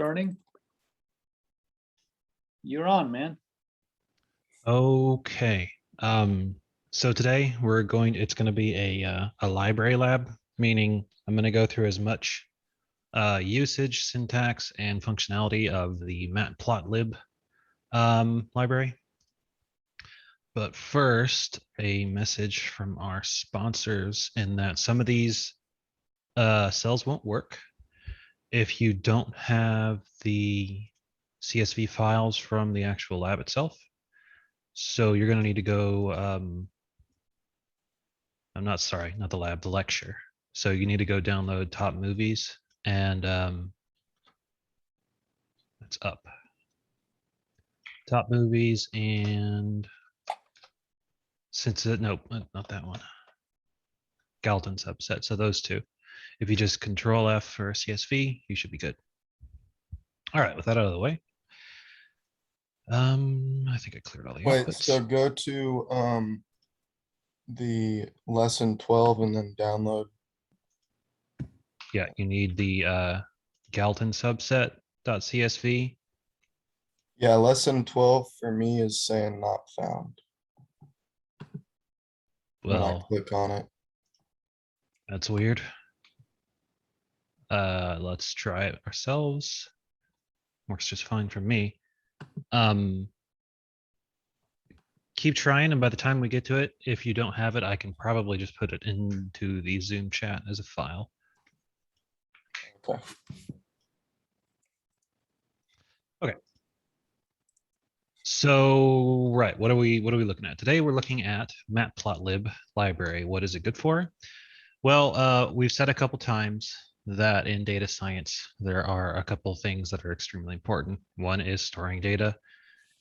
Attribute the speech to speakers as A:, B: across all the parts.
A: starting. You're on, man.
B: Okay. So today it's going to be a library lab, meaning I'm going to go through as much usage, syntax, and functionality of the Matplotlib library. But first, a message from our sponsors in that some of these cells won't work if you don't have the CSV files from the actual lab itself. So you're going to need to go, not the lab, the lecture. So you need to go download Top Movies and it's up. Top Movies and nope, not that one. Galton subset. So those two. If you just Control F for CSV, you should be good. All right, with that out of the way. I think I cleared all the
C: Wait,
B: outputs.
C: so go to the lesson 12 and then download.
B: Yeah, you need the Galton subset.csv.
C: Yeah, lesson 12 for me is saying not found. When I
B: Well,
C: click on it.
B: that's weird. Let's try it ourselves. Works just fine for me. Keep trying, and by the time we get to it, if you don't have it, I can probably just put it into the Zoom chat as a file.
C: Okay.
B: Okay. So, right, what are we looking at today? We're looking at Matplotlib library. What is it good for? Well, we've said a couple times that in data science there are a couple things that are extremely important. One is storing data,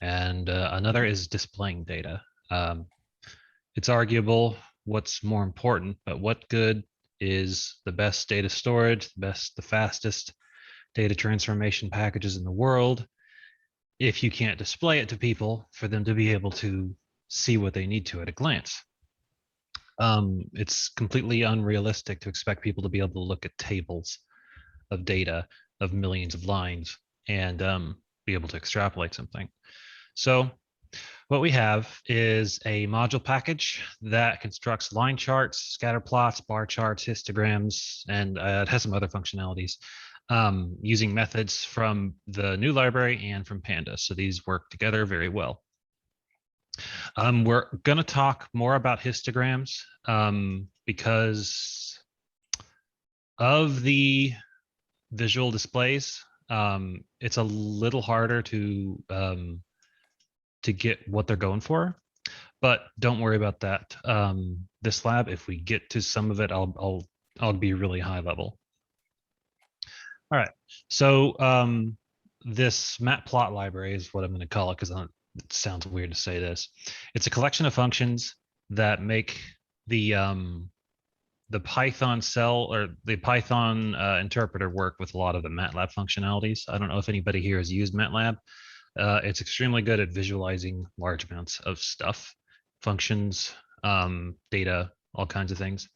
B: and another is displaying data. It's arguable what's more important, but what good is the best data storage, the fastest data transformation packages in the world if you can't display it to people for them to be able to see what they need to at a glance? It's completely unrealistic to expect people to be able to look at tables of data of millions of lines and be able to extrapolate something. So what we have is a module package that constructs line charts, scatter plots, bar charts, histograms, and it has some other functionalities using methods from the new library and from Pandas. So these work together very well. We're going to talk more about histograms because of the visual displays. It's a little harder to get what they're going for, but don't worry about that. This lab, if we get to some of it, I'll be really high level. All right, so this Matplot library is what I'm going to call it because it sounds weird to say this. It's a collection of functions that make the Python cell or the Python interpreter work with a lot of the MATLAB functionalities. I don't know if anybody here has used MATLAB. It's extremely good at visualizing large amounts of stuff, functions, data, all kinds of things.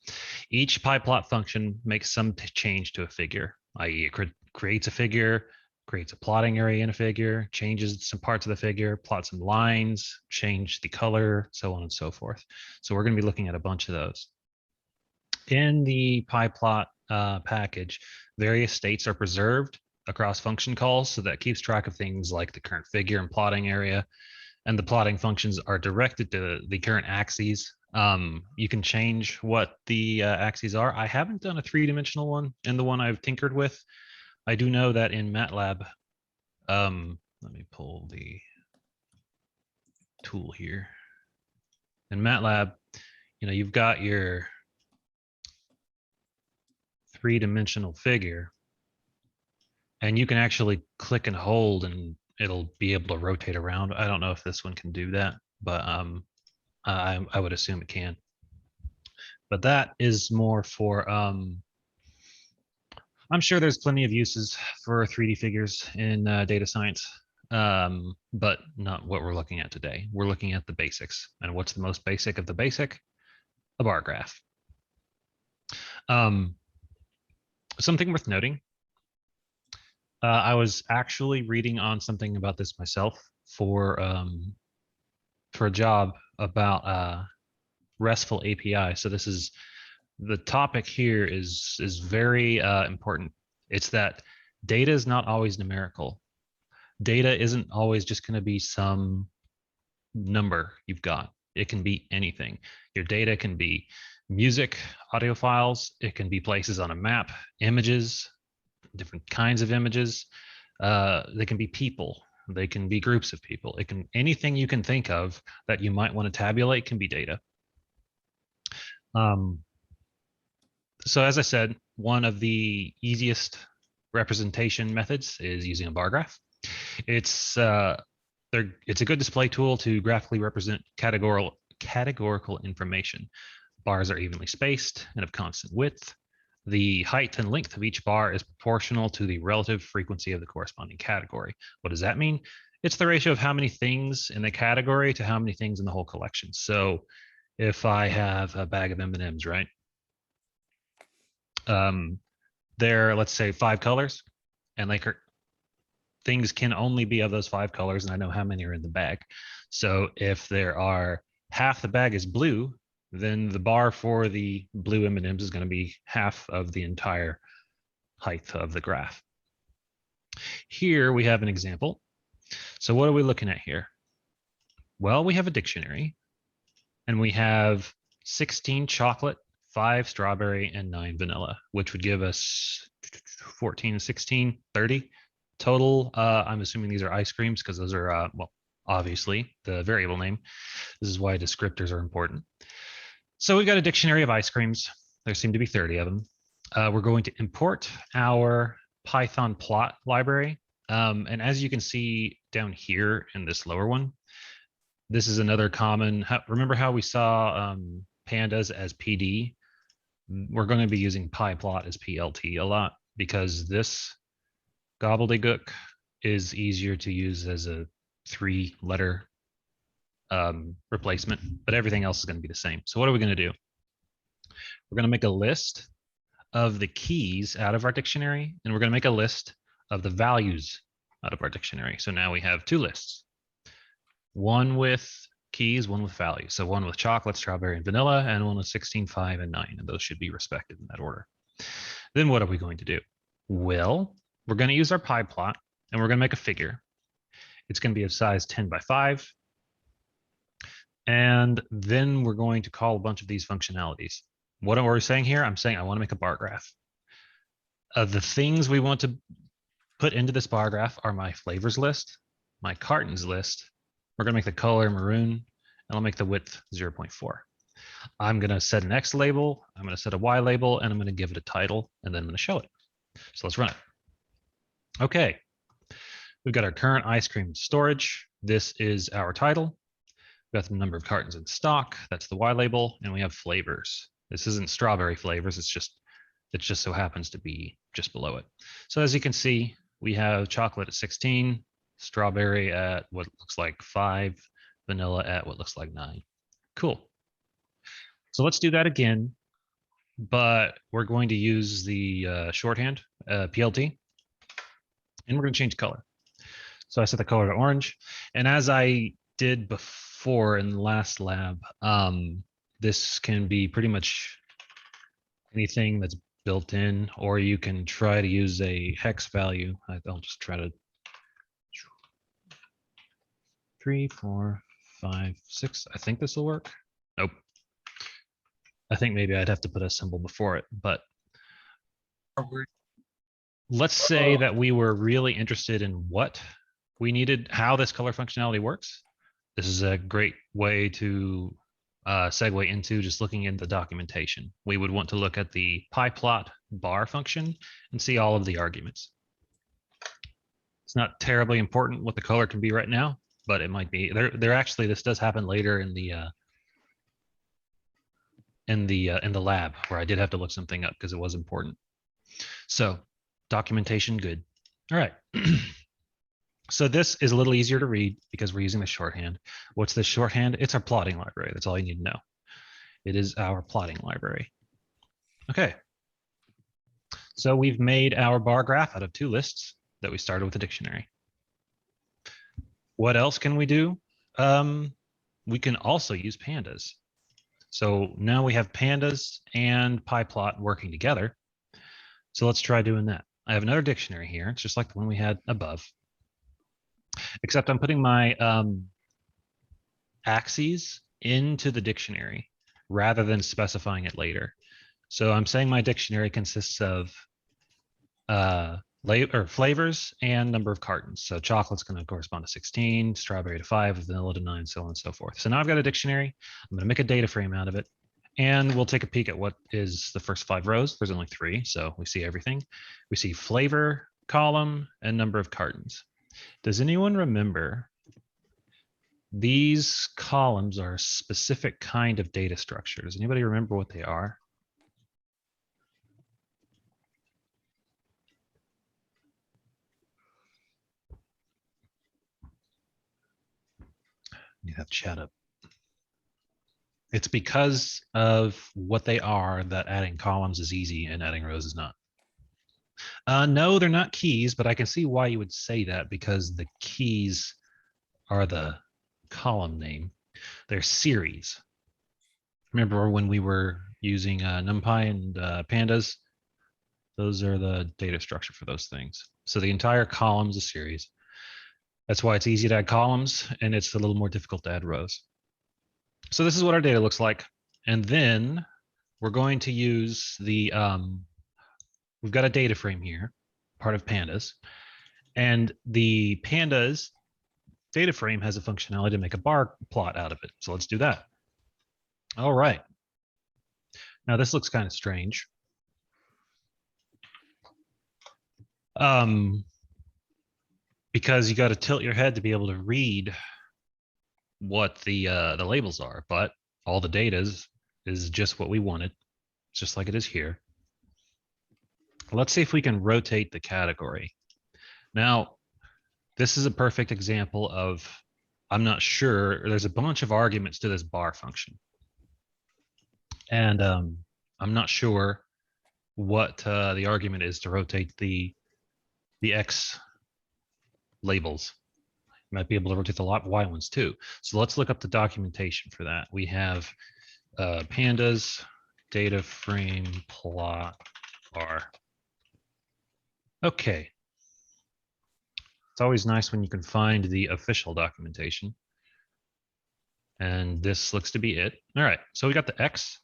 B: Each pyplot function makes some change to a figure, i.e. it creates a figure, creates a plotting area in a figure, changes some parts of the figure, plots some lines, change the color, so on and so forth. So we're going to be looking at a bunch of those. In the pyplot package, various states are preserved across function calls, so that keeps track of things like the current figure and plotting area, and the plotting functions are directed to the current axes. You can change what the axes are. I haven't done a three-dimensional one in the one I've tinkered with. I do know that in MATLAB, let me pull the tool here. In MATLAB, you've got your three-dimensional figure, and you can actually click and hold and it'll be able to rotate around. I don't know if this one can do that, but I would assume it can. But that is more for, I'm sure there's plenty of uses for 3D figures in data science, but not what we're looking at today. We're looking at the basics. And what's the most basic of the basic? A bar graph. Something worth noting. I was actually reading on something about this myself for a job about RESTful API. So this is the topic here is very important. It's that data is not always numerical. Data isn't always just going to be some number you've got. It can be anything. Your data can be music, audio files. It can be places on a map, images, different kinds of images. They can be people. They can be groups of people. It can anything you can think of that you might want to tabulate can be data. So as I said, one of the easiest representation methods is using a bar graph. It's a good display tool to graphically represent categorical information. Bars are evenly spaced and of constant width. The height and length of each bar is proportional to the relative frequency of the corresponding category. What does that mean? It's the ratio of how many things in the category to how many things in the whole collection. So if I have a bag of M&Ms, right? There are, let's say, 5 colors, and like things can only be of those 5 colors, and I know how many are in the bag. So if there are half the bag is blue, then the bar for the blue M&Ms is going to be half of the entire height of the graph. Here we have an example. So what are we looking at here? Well, we have a dictionary, and we have 16 chocolate, 5 strawberry, and 9 vanilla, which would give us 14, 16, 30 total. I'm assuming these are ice creams because those are, well, obviously the variable name. This is why descriptors are important. So we've got a dictionary of ice creams. There seem to be 30 of them. We're going to import our Python plot library. And as you can see down here in this lower one, this is another common, remember how we saw pandas as PD? We're going to be using pyplot as PLT a lot because this gobbledygook is easier to use as a 3-letter replacement, but everything else is going to be the same. So what are we going to do? We're going to make a list of the keys out of our dictionary, and we're going to make a list of the values out of our dictionary. So now we have 2 lists, one with keys, one with values. So one with chocolate, strawberry, and vanilla, and one with 16, 5, and 9, and those should be respected in that order. Then what are we going to do? Well, we're going to use our pyplot, and we're going to make a figure. It's going to be of size 10 by 5. And then we're going to call a bunch of these functionalities. What are we saying here? I'm saying I want to make a bar graph. The things we want to put into this bar graph are my flavors list, my cartons list. We're going to make the color maroon, and I'll make the width 0.4. I'm going to set an X label, I'm going to set a Y label, and I'm going to give it a title, and then I'm going to show it. So let's run it. Okay, we've got our current ice cream storage. This is our title. We've got the number of cartons in stock. That's the Y label, and we have flavors. This isn't strawberry flavors. It just so happens to be just below it. So as you can see, we have chocolate at 16, strawberry at what looks like 5, vanilla at what looks like 9. Cool. So let's do that again, but we're going to use the shorthand, PLT, and we're going to change color. So I set the color to orange, and as I did before in the last lab, this can be pretty much anything that's built in, or you can try to use a hex value. I'll just try to 3, 4, 5, 6. I think this will work. Nope. I think maybe I'd have to put a symbol before it, but let's say that we were really interested in what we needed, how this color functionality works. This is a great way to segue into just looking into documentation. We would want to look at the pyplot bar function and see all of the arguments. It's not terribly important what the color can be right now, but it might be. There actually, this does happen later in the lab where I did have to look something up because it was important. So documentation, good. All right. So this is a little easier to read because we're using the shorthand. What's the shorthand? It's our plotting library. That's all you need to know. It is our plotting library. Okay. So we've made our bar graph out of 2 lists. that we started with a dictionary. What else can we do? We can also use pandas. So now we have pandas and pyplot working together. So let's try doing that. I have another dictionary here. It's just like the one we had above, except I'm putting my axes into the dictionary rather than specifying it later. So I'm saying my dictionary consists of flavors and number of cartons. So chocolate's going to correspond to 16, strawberry to 5, vanilla to 9, so on and so forth. So now I've got a dictionary. I'm going to make a data frame out of it. And we'll take a peek at what is the first 5 rows. There's only 3, so we see everything. We see flavor column and number of cartons. Does anyone remember these columns are a specific kind of data structure? Does anybody remember what they are? You have chat up. It's because of what they are that adding columns is easy and adding rows is not. No, they're not keys, but I can see why you would say that, because the keys are the column name. They're series. Remember when we were using NumPy and Pandas? Those are the data structure for those things. So the entire column is a series. That's why it's easy to add columns, and it's a little more difficult to add rows. So this is what our data looks like. And then we're going to use the, we've got a data frame here, part of Pandas. And the Pandas data frame has a functionality to make a bar plot out of it. So let's do that. All right. Now this looks kind of strange. Because you got to tilt your head to be able to read what the labels are, but all the data is just what we wanted, just like it is here. Let's see if we can rotate the category. Now, this is a perfect example of, I'm not sure, there's a bunch of arguments to this bar function. And I'm not sure what the argument is to rotate the X labels. You might be able to rotate the Y ones too. So let's look up the documentation for that. We have pandas data frame plot bar. Okay. It's always nice when you can find the official documentation. And this looks to be it. All right, so we got the X,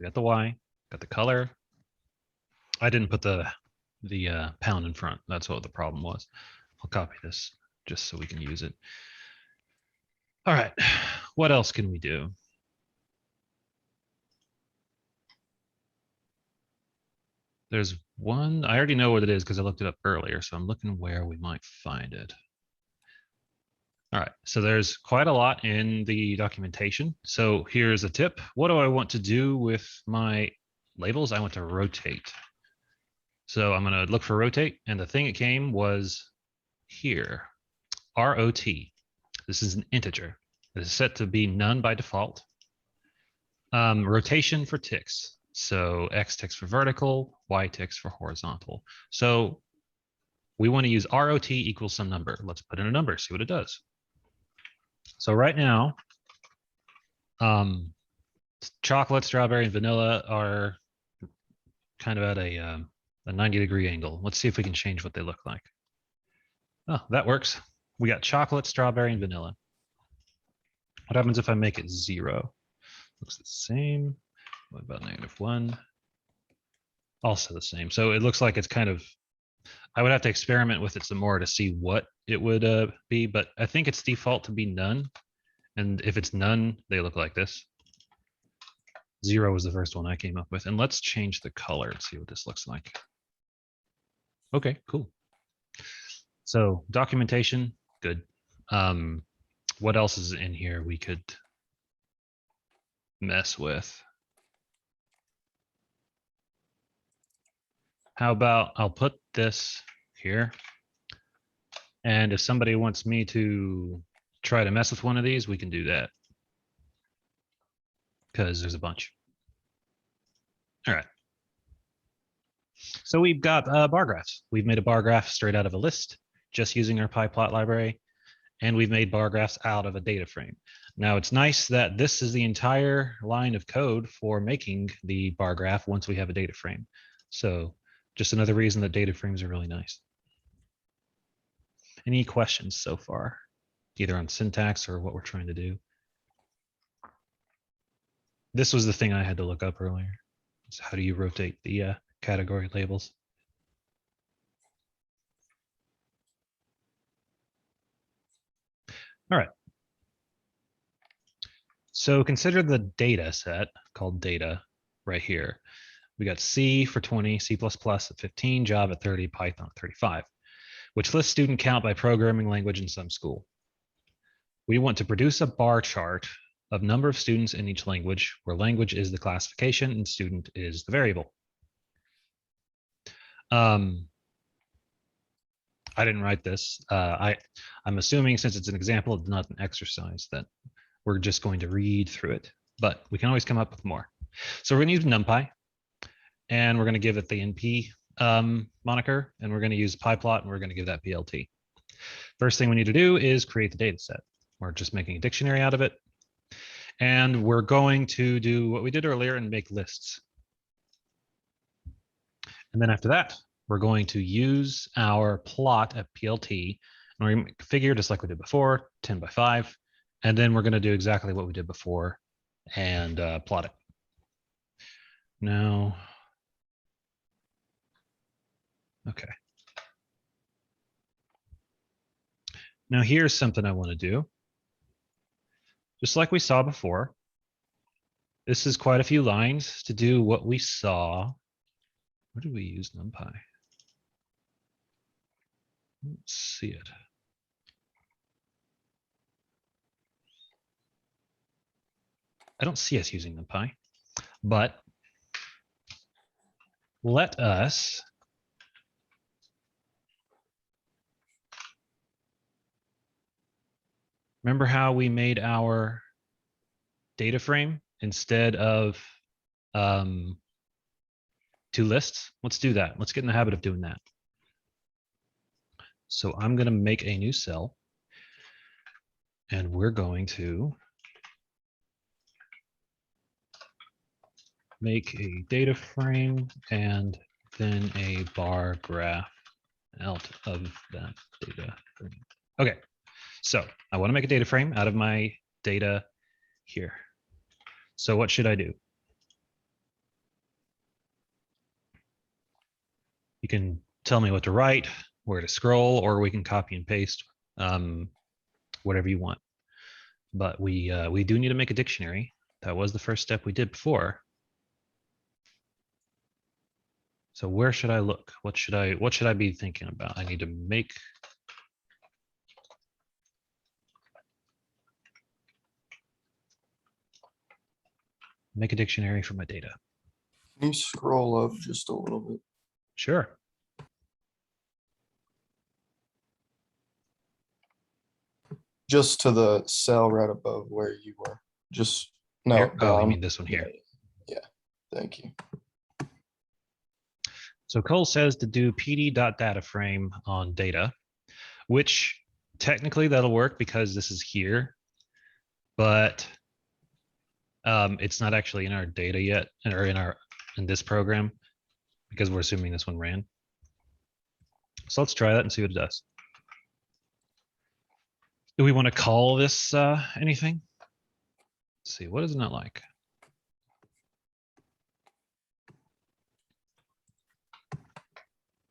B: we got the Y, got the color. I didn't put the pound in front. That's what the problem was. I'll copy this just so we can use it. All right, what else can we do? There's one, I already know what it is because I looked it up earlier, so I'm looking where we might find it. All right, so there's quite a lot in the documentation. So here's a tip. What do I want to do with my labels? I want to rotate. So I'm going to look for rotate, and the thing it came was here, ROT. This is an integer. It is set to be none by default. Rotation for ticks. So X ticks for vertical, Y ticks for horizontal. So we want to use ROT equals some number. Let's put in a number, see what it does. So right now, chocolate, strawberry, and vanilla are kind of at a 90-degree angle. Let's see if we can change what they look like. Oh, that works. We got chocolate, strawberry, and vanilla. What happens if I make it 0? Looks the same. What about -1? Also the same. So it looks like it's kind of, I would have to experiment with it some more to see what it would be, but I think it's default to be none. And if it's none, they look like this. 0 was the first one I came up with. And let's change the color and see what this looks like. Okay, cool. So documentation, good. What else is in here we could mess with? How about I'll put this here. And if somebody wants me to try to mess with one of these, we can do that. Because there's a bunch. All right. So we've got bar graphs. We've made a bar graph straight out of a list, just using our Matplotlib library, and we've made bar graphs out of a data frame. Now it's nice that this is the entire line of code for making the bar graph once we have a data frame. So just another reason that data frames are really nice. Any questions so far, either on syntax or what we're trying to do? This was the thing I had to look up earlier. So how do you rotate the category labels? All right. So consider the data set called data right here. We got C for 20, C++ at 15, Java at 30, Python at 35, which lists student count by programming language in some school. We want to produce a bar chart of number of students in each language, where language is the classification and student is the variable. I didn't write this. I'm assuming, since it's an example, it's not an exercise, that we're just going to read through it, but we can always come up with more. So we're going to use NumPy, and we're going to give it the NP moniker, and we're going to use pyplot, and we're going to give that PLT. First thing we need to do is create the data set. We're just making a dictionary out of it, and we're going to do what we did earlier and make lists. And then after that, we're going to use our plot at PLT, and we're going to make a figure just like we did before, 10 by 5. And then we're going to do exactly what we did before and plot it. Now, okay. Now here's something I want to do. Just like we saw before, this is quite a few lines to do what we saw. Where did we use NumPy? Let's see it. I don't see us using NumPy, but let us remember how we made our data frame instead of two lists? Let's do that. Let's get in the habit of doing that. So I'm going to make a new cell, and we're going to make a data frame and then a bar graph out of that data frame. Okay, so I want to make a data frame out of my data here. So what should I do? You can tell me what to write, where to scroll, or we can copy and paste, whatever you want. But we do need to make a dictionary. That was the first step we did before. So where should I look? What should I be thinking about? I need to make a dictionary for my data.
C: Can you scroll up just a little bit?
B: Sure.
C: Just to the cell right above where you were. Just no.
B: Here? Oh, you
C: down.
B: mean this one here?
C: Yeah. Thank you.
B: So Cole says to do pd.dataframe on data, which technically that'll work because this is here, but it's not actually in our data yet, or in this program, because we're assuming this one ran. So let's try that and see what it does. Do we want to call this anything? Let's see, what is it not like?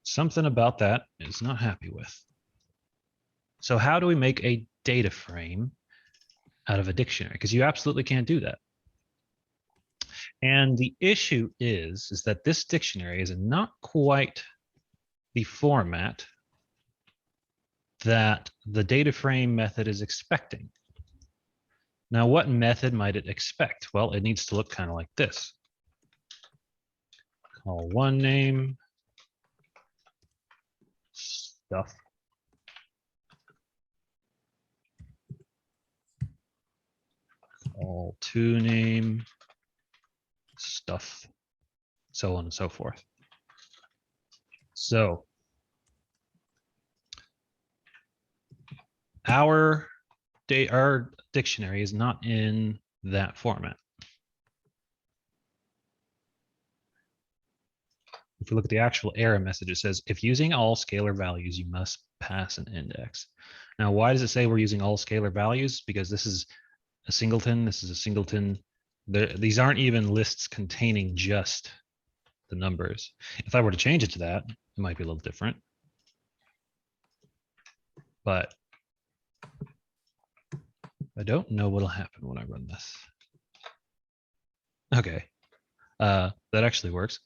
B: Something about that is not happy with. So how do we make a data frame out of a dictionary? Because you absolutely can't do that. And the issue is that this dictionary is not quite the format that the data frame method is expecting. Now, what method might it expect? Well, it needs to look kind of like this. Call one name, stuff. Call two name, stuff, so on and so forth. So our dictionary is not in that format. If we look at the actual error message, it says, if using all scalar values, you must pass an index. Now, why does it say we're using all scalar values? Because this is a singleton, this is a singleton. These aren't even lists containing just the numbers. If I were to change it to that, it might be a little different. But I don't know what'll happen when I run this. Okay, that actually works.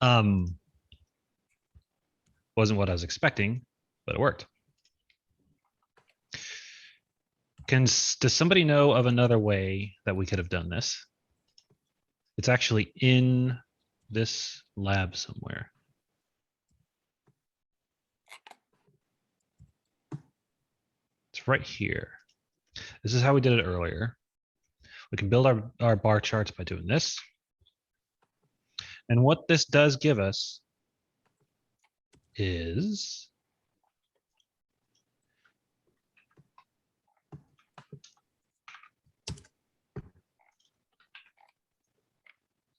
B: Wasn't what I was expecting, but it worked. Does somebody know of another way that we could have done this? It's actually in this lab somewhere. It's right here. This is how we did it earlier. We can build our bar charts by doing this. And what this does give us is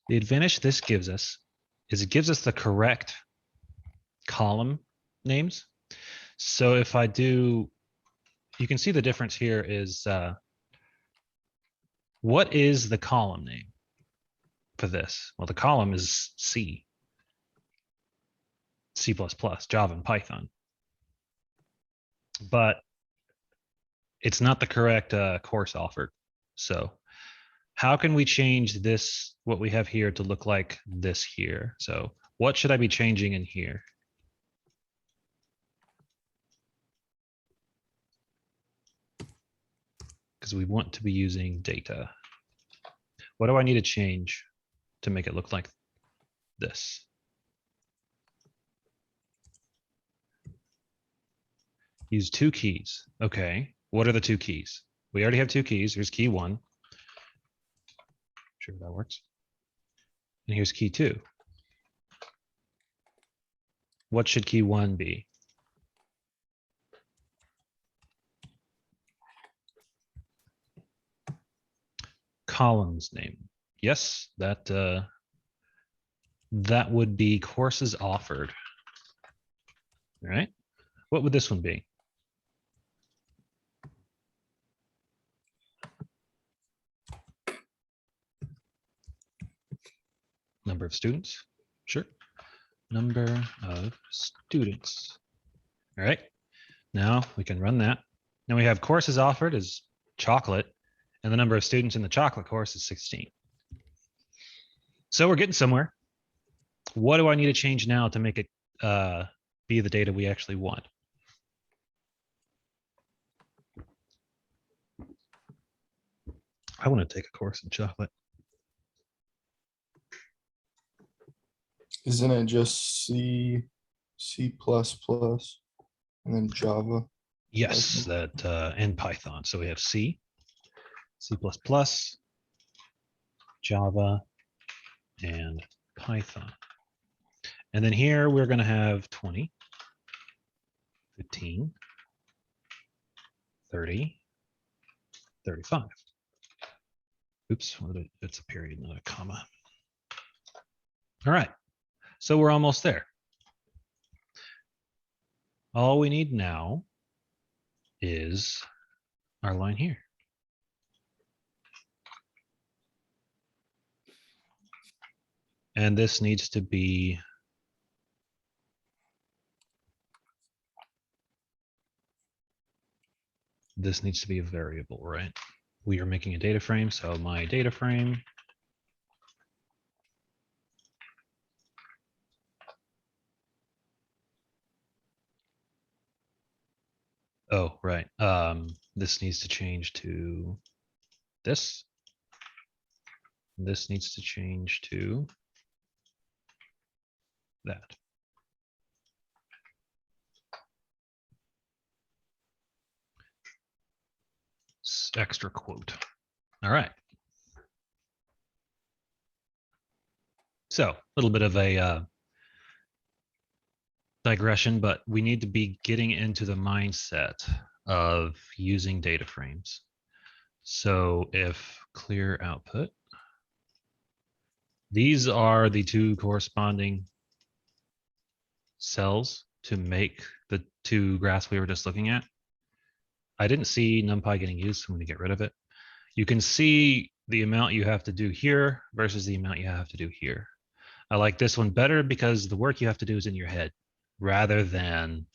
B: the advantage this gives us is it gives us the correct column names. So if I do, you can see the difference here is what is the column name for this? Well, the column is C, C++, Java, and Python. But it's not the correct course offered. So how can we change this, what we have here, to look like this here? So what should I be changing in here? Because we want to be using data. What do I need to change to make it look like this? Use two keys. Okay, what are the two keys? We already have two keys. Here's key 1. Sure that works. And here's key 2. What should key 1 be? Columns name. Yes, that would be courses offered. All right. What would this one be? Number of students. Sure. Number of students. All right. Now we can run that. Now we have courses offered is chocolate, and the number of students in the chocolate course is 16. So we're getting somewhere. What do I need to change now to make it be the data we actually want? I want to take a course in chocolate.
C: Isn't it just C, C++, and then Java?
B: Yes, that and Python. So we have C, C++, Java, and Python. And then here we're going to have 20, 15, 30, 35. Oops, it's a period, not a comma. All right, so we're almost there. All we need now is our line here. And this needs to be a variable, right? We are making a data frame, so my data frame oh, right. This needs to change to this. This needs to change to that. Extra quote. All right. So a little bit of a digression, but we need to be getting into the mindset of using data frames. So if clear output, these are the two corresponding cells to make the two graphs we were just looking at. I didn't see NumPy getting used, so I'm going to get rid of it. You can see the amount you have to do here versus the amount you have to do here. I like this one better because the work you have to do is in your head rather than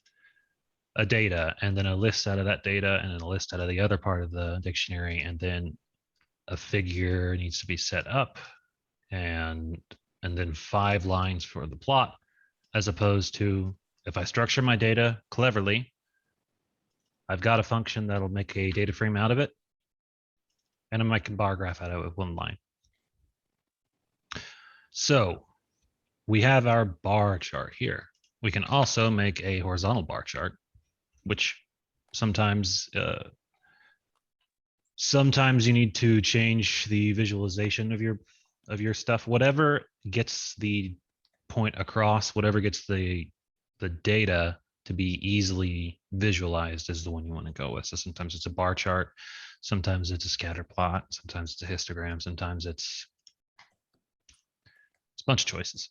B: a data and then a list out of that data and then a list out of the other part of the dictionary, and then a figure needs to be set up and then 5 lines for the plot, as opposed to if I structure my data cleverly, I've got a function that'll make a data frame out of it and I make a bar graph out of it with 1 line. So we have our bar chart here. We can also make a horizontal bar chart, which sometimes you need to change the visualization of your stuff. Whatever gets the point across, whatever gets the data to be easily visualized is the one you want to go with. So sometimes it's a bar chart, sometimes it's a scatter plot, sometimes it's a histogram, sometimes it's a bunch of choices.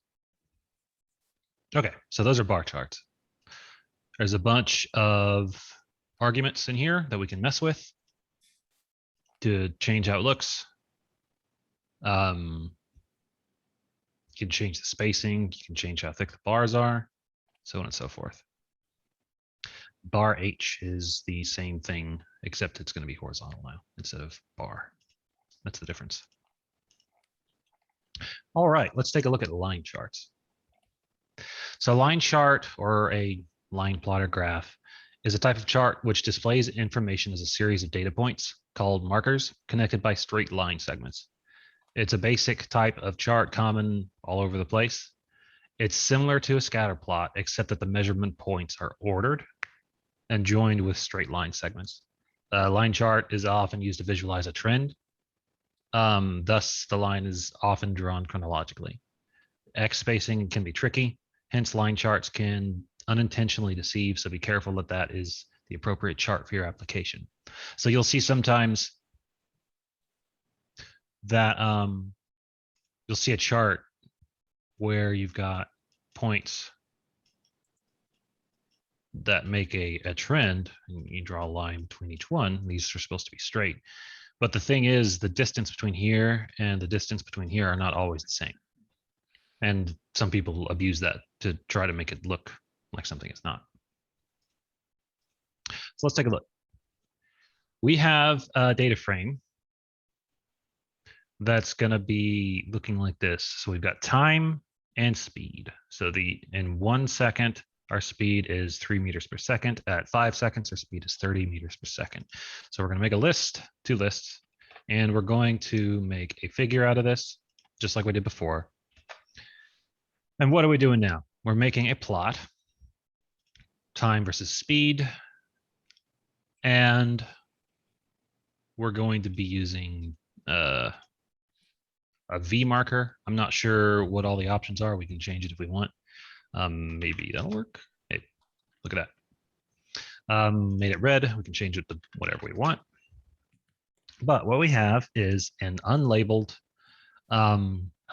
B: Okay, so those are bar charts. There's a bunch of arguments in here that we can mess with to change how it looks. You can change the spacing, you can change how thick the bars are, so on and so forth. Bar H is the same thing, except it's going to be horizontal now instead of bar. That's the difference. All right, let's take a look at line charts. So a line chart, or a line plotter graph, is a type of chart which displays information as a series of data points called markers connected by straight line segments. It's a basic type of chart common all over the place. It's similar to a scatter plot, except that the measurement points are ordered and joined with straight line segments. A line chart is often used to visualize a trend. Thus, the line is often drawn chronologically. X spacing can be tricky. Hence, line charts can unintentionally deceive, so be careful that that is the appropriate chart for your application. So you'll see sometimes that you'll see a chart where you've got points that make a trend, and you draw a line between each one. These are supposed to be straight. But the thing is, the distance between here and the distance between here are not always the same. And some people abuse that to try to make it look like something it's not. So let's take a look. We have a data frame that's going to be looking like this. So we've got time and speed. So in 1 second, our speed is 3 meters per second. At 5 seconds, our speed is 30 meters per second. So we're going to make a list, 2 lists, and we're going to make a figure out of this, just like we did before. And what are we doing now? We're making a plot, time versus speed, and we're going to be using a V marker. I'm not sure what all the options are. We can change it if we want. Maybe that'll work. Hey, look at that. Made it red. We can change it to whatever we want. But what we have is an unlabeled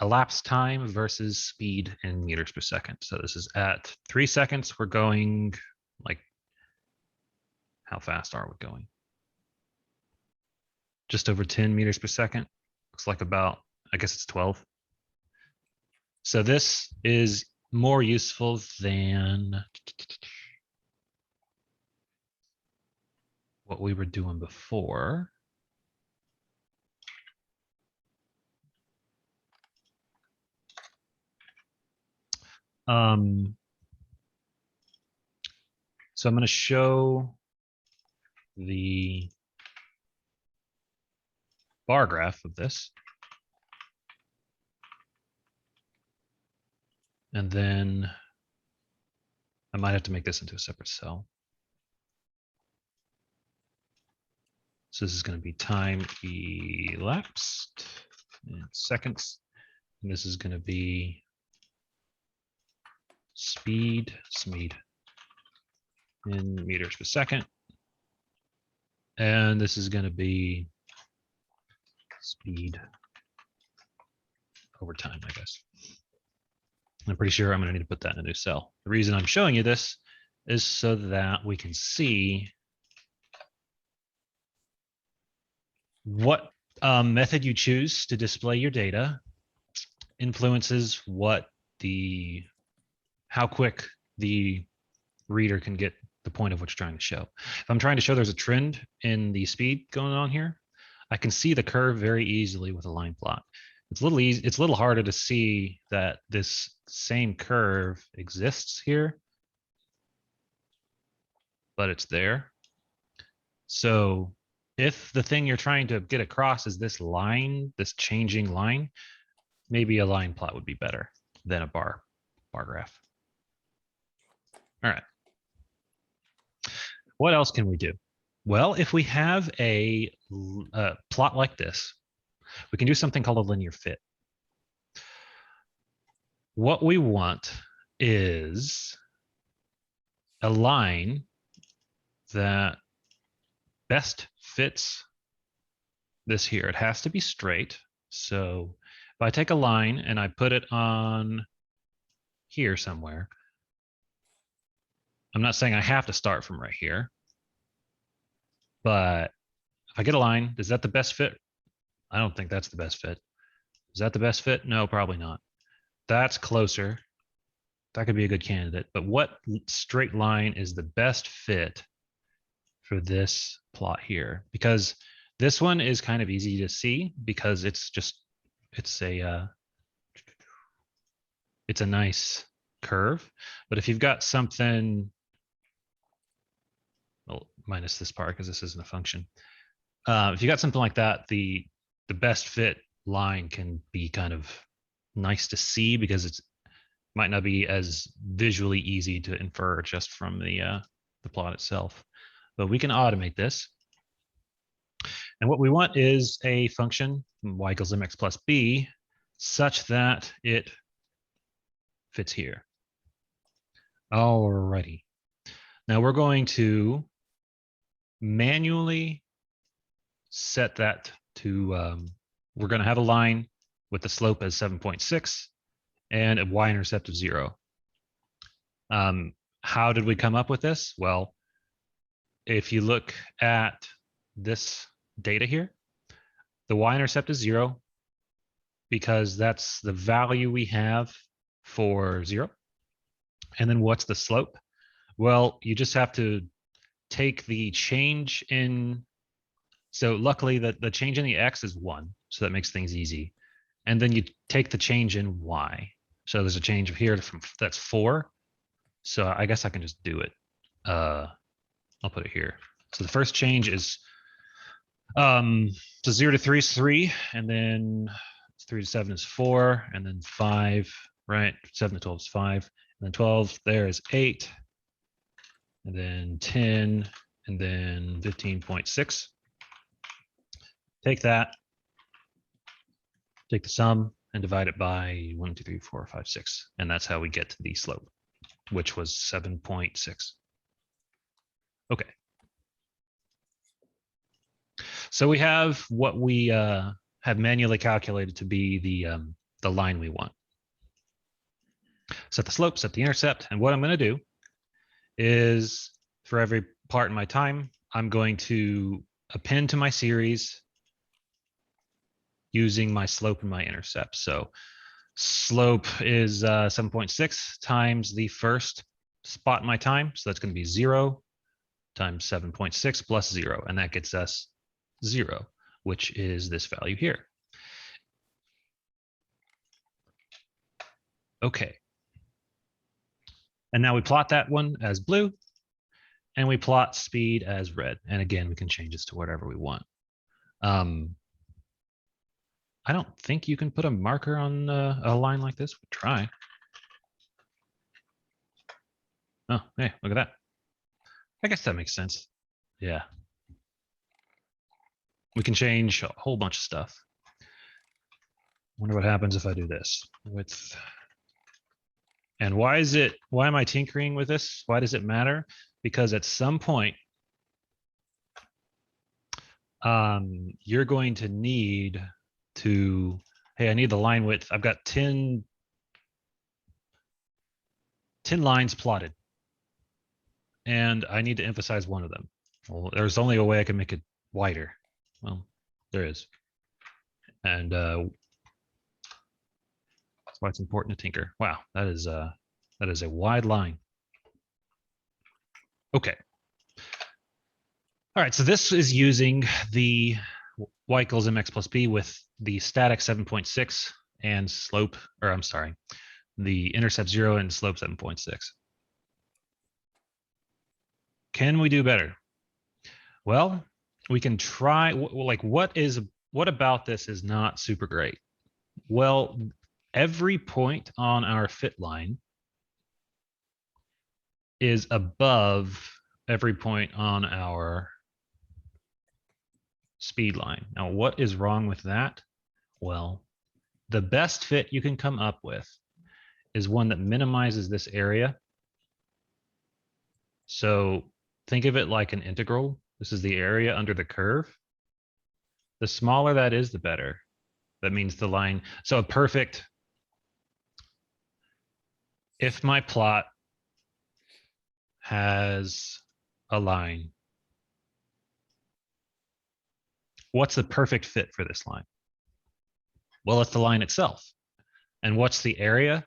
B: elapsed time versus speed in meters per second. So this is at 3 seconds. We're going like, how fast are we going? Just over 10 meters per second. Looks like about, I guess it's 12. So this is more useful than what we were doing before. So I'm going to show the bar graph of this. And then I might have to make this into a separate cell. So this is going to be time elapsed in seconds. And this is going to be speed in meters per second. And this is going to be speed over time, I guess. I'm pretty sure I'm going to need to put that in a new cell. The reason I'm showing you this is so that we can see what method you choose to display your data influences how quick the reader can get the point of what you're trying to show. If I'm trying to show there's a trend in the speed going on here, I can see the curve very easily with a line plot. It's a little harder to see that this same curve exists here, but it's there. So if the thing you're trying to get across is this line, this changing line, maybe a line plot would be better than a bar graph. All right. What else can we do? Well, if we have a plot like this, we can do something called a linear fit. What we want is a line that best fits this here. It has to be straight. So if I take a line and I put it on here somewhere, I'm not saying I have to start from right here, but if I get a line, is that the best fit? I don't think that's the best fit. Is that the best fit? No, probably not. That's closer. That could be a good candidate, but what straight line is the best fit for this plot here? Because this one is kind of easy to see because it's a nice curve. But if you've got something, well, minus this part because this isn't a function. If you got something like that, the best fit line can be kind of nice to see because it might not be as visually easy to infer just from the plot itself. But we can automate this. And what we want is a function y equals mx plus b such that it fits here. Alrighty. Now we're going to manually set that to, we're going to have a line with the slope as 7.6 and a y-intercept of 0. How did we come up with this? Well, if you look at this data here, the y-intercept is 0 because that's the value we have for 0. And then what's the slope? Well, you just have to take the change in, so luckily the change in the x is 1, so that makes things easy. And then you take the change in y. So there's a change of here from, that's 4. So I guess I can just do it. I'll put it here. So the first change is, so 0 to 3 is 3, and then 3 to 7 is 4, and then 5, right? 7 to 12 is 5, and then 12 there is 8, and then 10, and then 15.6. Take that, take the sum, and divide it by 1, 2, 3, 4, 5, 6, and that's how we get to the slope, which was 7.6. Okay. So we have what we have manually calculated to be the line we want. Set the slope, set the intercept, and what I'm going to do is for every part in my time, I'm going to append to my series using my slope and my intercept. So slope is 7.6 times the first spot in my time. So that's going to be 0 times 7.6 plus 0, and that gets us 0, which is this value here. Okay. And now we plot that one as blue, and we plot speed as red. And again, we can change this to whatever we want. I don't think you can put a marker on a line like this. We'll try. Oh, hey, look at that. I guess that makes sense. Yeah. We can change a whole bunch of stuff. Wonder what happens if I do this. Width And why am I tinkering with this? Why does it matter? Because at some point, you're going to need to, hey, I need the line width. I've got 10 lines plotted, and I need to emphasize one of them. Well, there's only a way I can make it wider. Well, there is. And that's why it's important to tinker. Wow, that is a wide line. Okay. All right, so this is using the y equals mx plus b with the static 7.6 and slope, or I'm sorry, the intercept 0 and slope 7.6. Can we do better? Well, we can try, like what about this is not super great? Well, every point on our fit line is above every point on our speed line. Now, what is wrong with that? Well, the best fit you can come up with is one that minimizes this area. So think of it like an integral. This is the area under the curve. The smaller that is, the better. That means the line. So a perfect, if my plot has a line, what's the perfect fit for this line? Well, it's the line itself. And what's the area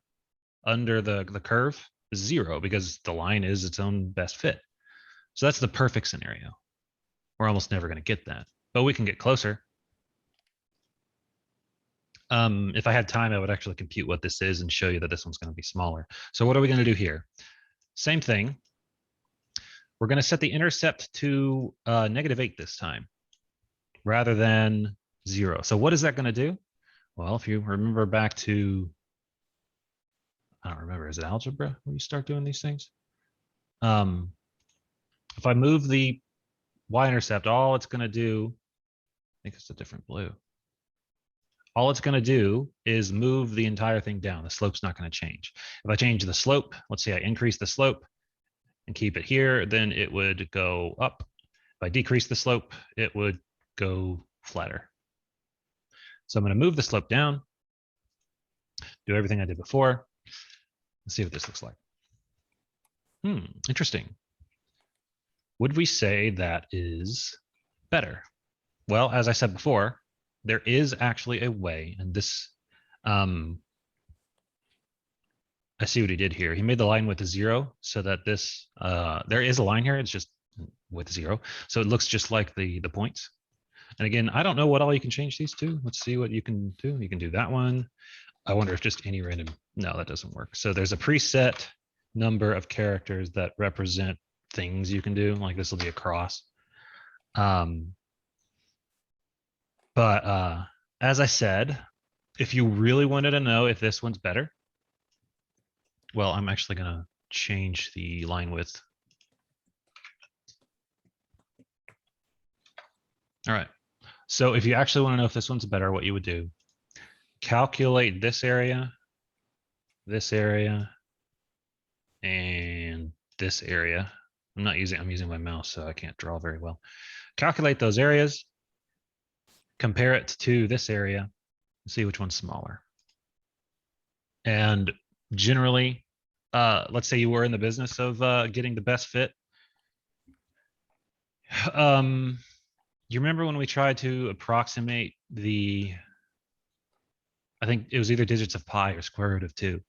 B: under the curve? 0, because the line is its own best fit. So that's the perfect scenario. We're almost never going to get that, but we can get closer. If I had time, I would actually compute what this is and show you that this one's going to be smaller. So what are we going to do here? Same thing. We're going to set the intercept to -8 this time rather than 0. So what is that going to do? Well, if you remember back to, I don't remember, is it algebra when you start doing these things? If I move the y-intercept, all it's going to do, I think it's a different blue. All it's going to do is move the entire thing down. The slope's not going to change. If I change the slope, let's say I increase the slope and keep it here, then it would go up. If I decrease the slope, it would go flatter. So I'm going to move the slope down, do everything I did before. Let's see what this looks like. Interesting. Would we say that is better? Well, as I said before, there is actually a way, and this, I see what he did here. He made the line with a 0 so that this, there is a line here, it's just with 0. So it looks just like the points. And again, I don't know what all you can change these to. Let's see what you can do. You can do that one. I wonder if just any random, no, that doesn't work. So there's a preset number of characters that represent things you can do, like this will be a cross. But as I said, if you really wanted to know if this one's better, well, I'm actually going to change the line width. All right. So if you actually want to know if this one's better, what you would do, calculate this area, and this area. I'm using my mouse, so I can't draw very well. Calculate those areas, compare it to this area, and see which one's smaller. And generally, let's say you were in the business of getting the best fit. You remember when we tried to approximate the, I think it was either digits of pi or square root of 2.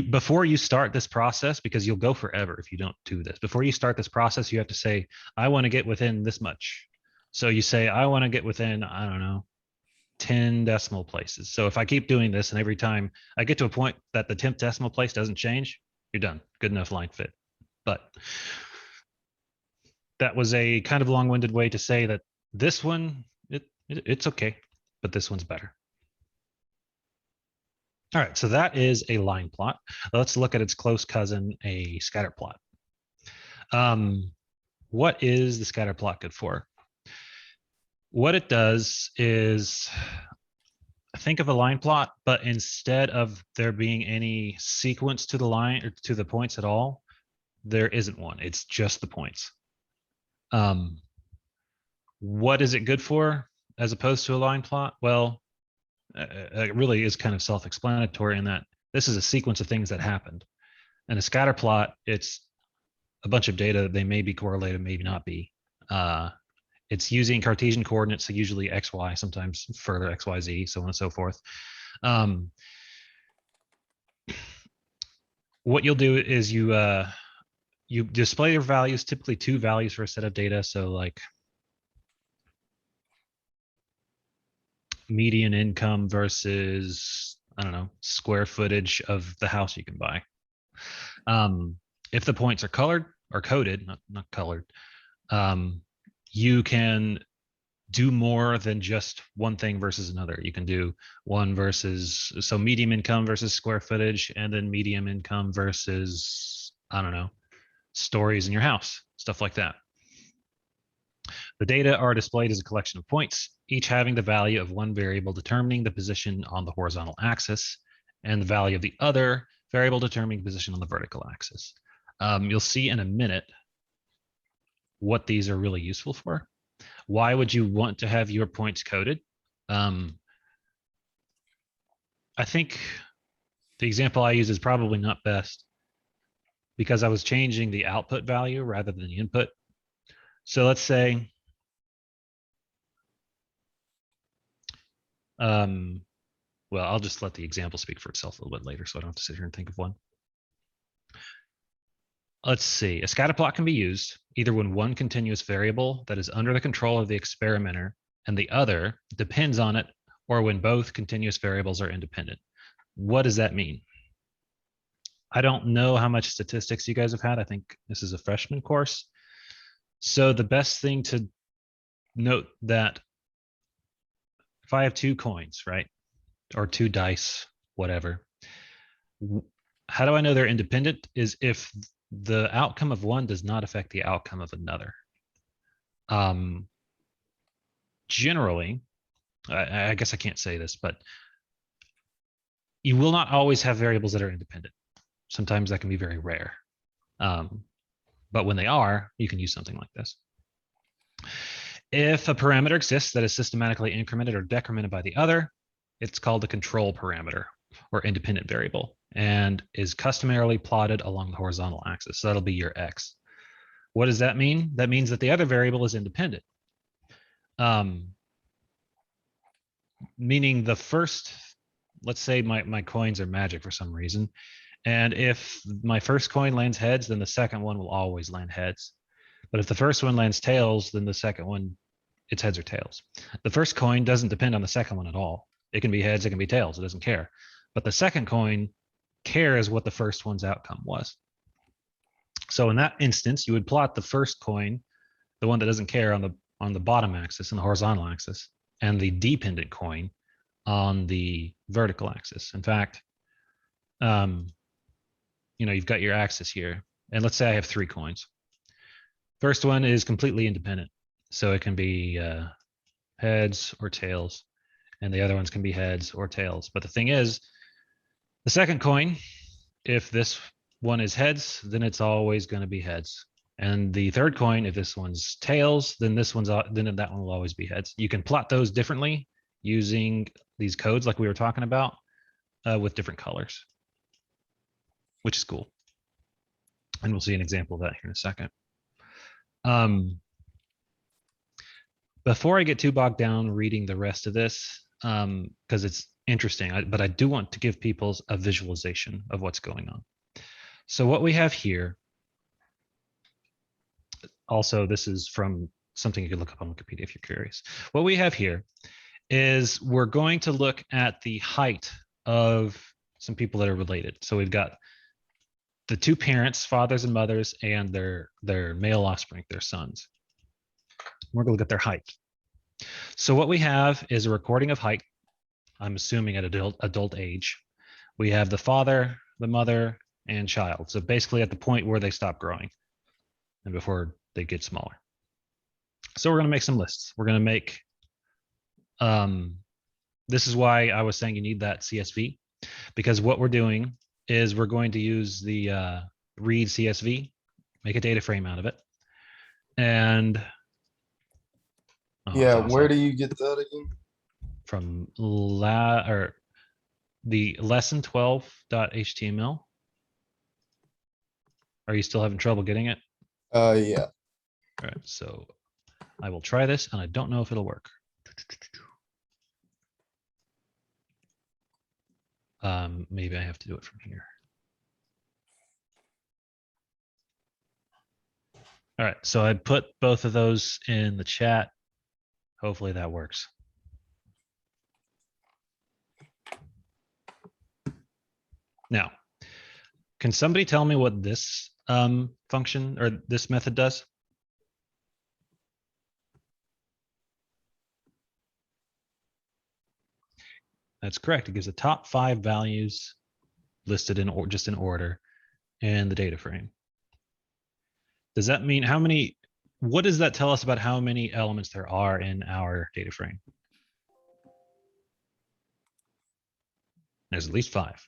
B: Before you start this process, because you'll go forever if you don't do this, before you start this process, you have to say, I want to get within this much. So you say, I want to get within, I don't know, 10 decimal places. So if I keep doing this and every time I get to a point that the 10th decimal place doesn't change, you're done. Good enough line fit. But that was a kind of long-winded way to say that this one, it's okay, but this one's better. All right, so that is a line plot. Let's look at its close cousin, a scatter plot. What is the scatter plot good for? What it does is, think of a line plot, but instead of there being any sequence to the line or to the points at all, there isn't one. It's just the points. What is it good for as opposed to a line plot? Well, it really is kind of self-explanatory in that this is a sequence of things that happened. And a scatter plot, it's a bunch of data. They may be correlated, maybe not be. It's using Cartesian coordinates, so usually x, y, sometimes further x, y, z, so on and so forth. What you'll do is you display your values, typically 2 values for a set of data. So like median income versus, I don't know, square footage of the house you can buy. If the points are colored or coded, not colored, you can do more than just one thing versus another. You can do one versus, so medium income versus square footage, and then medium income versus, I don't know, stories in your house, stuff like that. The data are displayed as a collection of points, each having the value of one variable determining the position on the horizontal axis, and the value of the other variable determining the position on the vertical axis. You'll see in a minute what these are really useful for. Why would you want to have your points coded? I think the example I use is probably not best because I was changing the output value rather than the input. So let's say, well, I'll just let the example speak for itself a little bit later so I don't have to sit here and think of one. Let's see, a scatter plot can be used either when one continuous variable that is under the control of the experimenter and the other depends on it, or when both continuous variables are independent. What does that mean? I don't know how much statistics you guys have had. I think this is a freshman course. So the best thing to note that if I have 2 coins, right, or 2 dice, whatever, how do I know they're independent? Is if the outcome of one does not affect the outcome of another. Generally, I guess I can't say this, but you will not always have variables that are independent. Sometimes that can be very rare. But when they are, you can use something like this. If a parameter exists that is systematically incremented or decremented by the other, it's called a control parameter or independent variable, and is customarily plotted along the horizontal axis. So that'll be your x. What does that mean? That means that the other variable is independent. Meaning the first, let's say my coins are magic for some reason. And if my first coin lands heads, then the second one will always land heads. But if the first one lands tails, then the second one, it's heads or tails. The first coin doesn't depend on the second one at all. It can be heads, it can be tails, it doesn't care. But the second coin cares what the first one's outcome was. So in that instance, you would plot the first coin, the one that doesn't care, on the bottom axis and the horizontal axis, and the dependent coin on the vertical axis. In fact, you've got your axis here, and let's say I have 3 coins. First one is completely independent, so it can be heads or tails, and the other ones can be heads or tails. But the thing is, the second coin, if this one is heads, then it's always going to be heads. And the third coin, if this one's tails, then that one will always be heads. You can plot those differently using these codes like we were talking about with different colors, which is cool. And we'll see an example of that here in a second. Before I get too bogged down reading the rest of this, because it's interesting, but I do want to give people a visualization of what's going on. So what we have here, also this is from something you can look up on Wikipedia if you're curious. What we have here is we're going to look at the height of some people that are related. So we've got the 2 parents, fathers and mothers, and their male offspring, their sons. We're going to look at their height. So what we have is a recording of height, I'm assuming at adult age. We have the father, the mother, and child. So basically at the point where they stop growing and before they get smaller. So we're going to make some lists. We're going to make, the this is why I was saying you need that CSV, because what we're doing is we're going to use the read CSV, make a data frame out of it. And
C: Yeah, where do you get that again?
B: From the lesson12.html. Are you still having trouble getting it?
C: Yeah.
B: All right, so I will try this, and I don't know if it'll work. Maybe I have to do it from here. All right, so I put both of those in the chat. Hopefully that works. Now, can somebody tell me what this function or this method does? That's correct. It gives the top 5 values listed in or just in order in the data frame. Does that mean how many? What does that tell us about how many elements there are in our data frame? There's at least 5,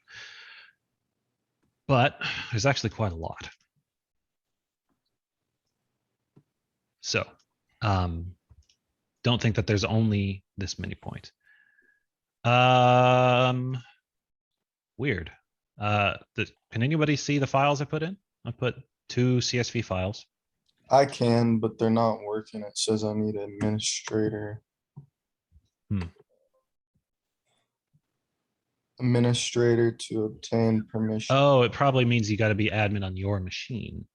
B: but there's actually quite a lot. So don't think that there's only this many points. Weird. Can anybody see the files I put in? I put 2 CSV files.
C: I can, but they're not working. It says I need an administrator. Administrator to obtain permission.
B: Oh, it probably means you got to be admin on your machine.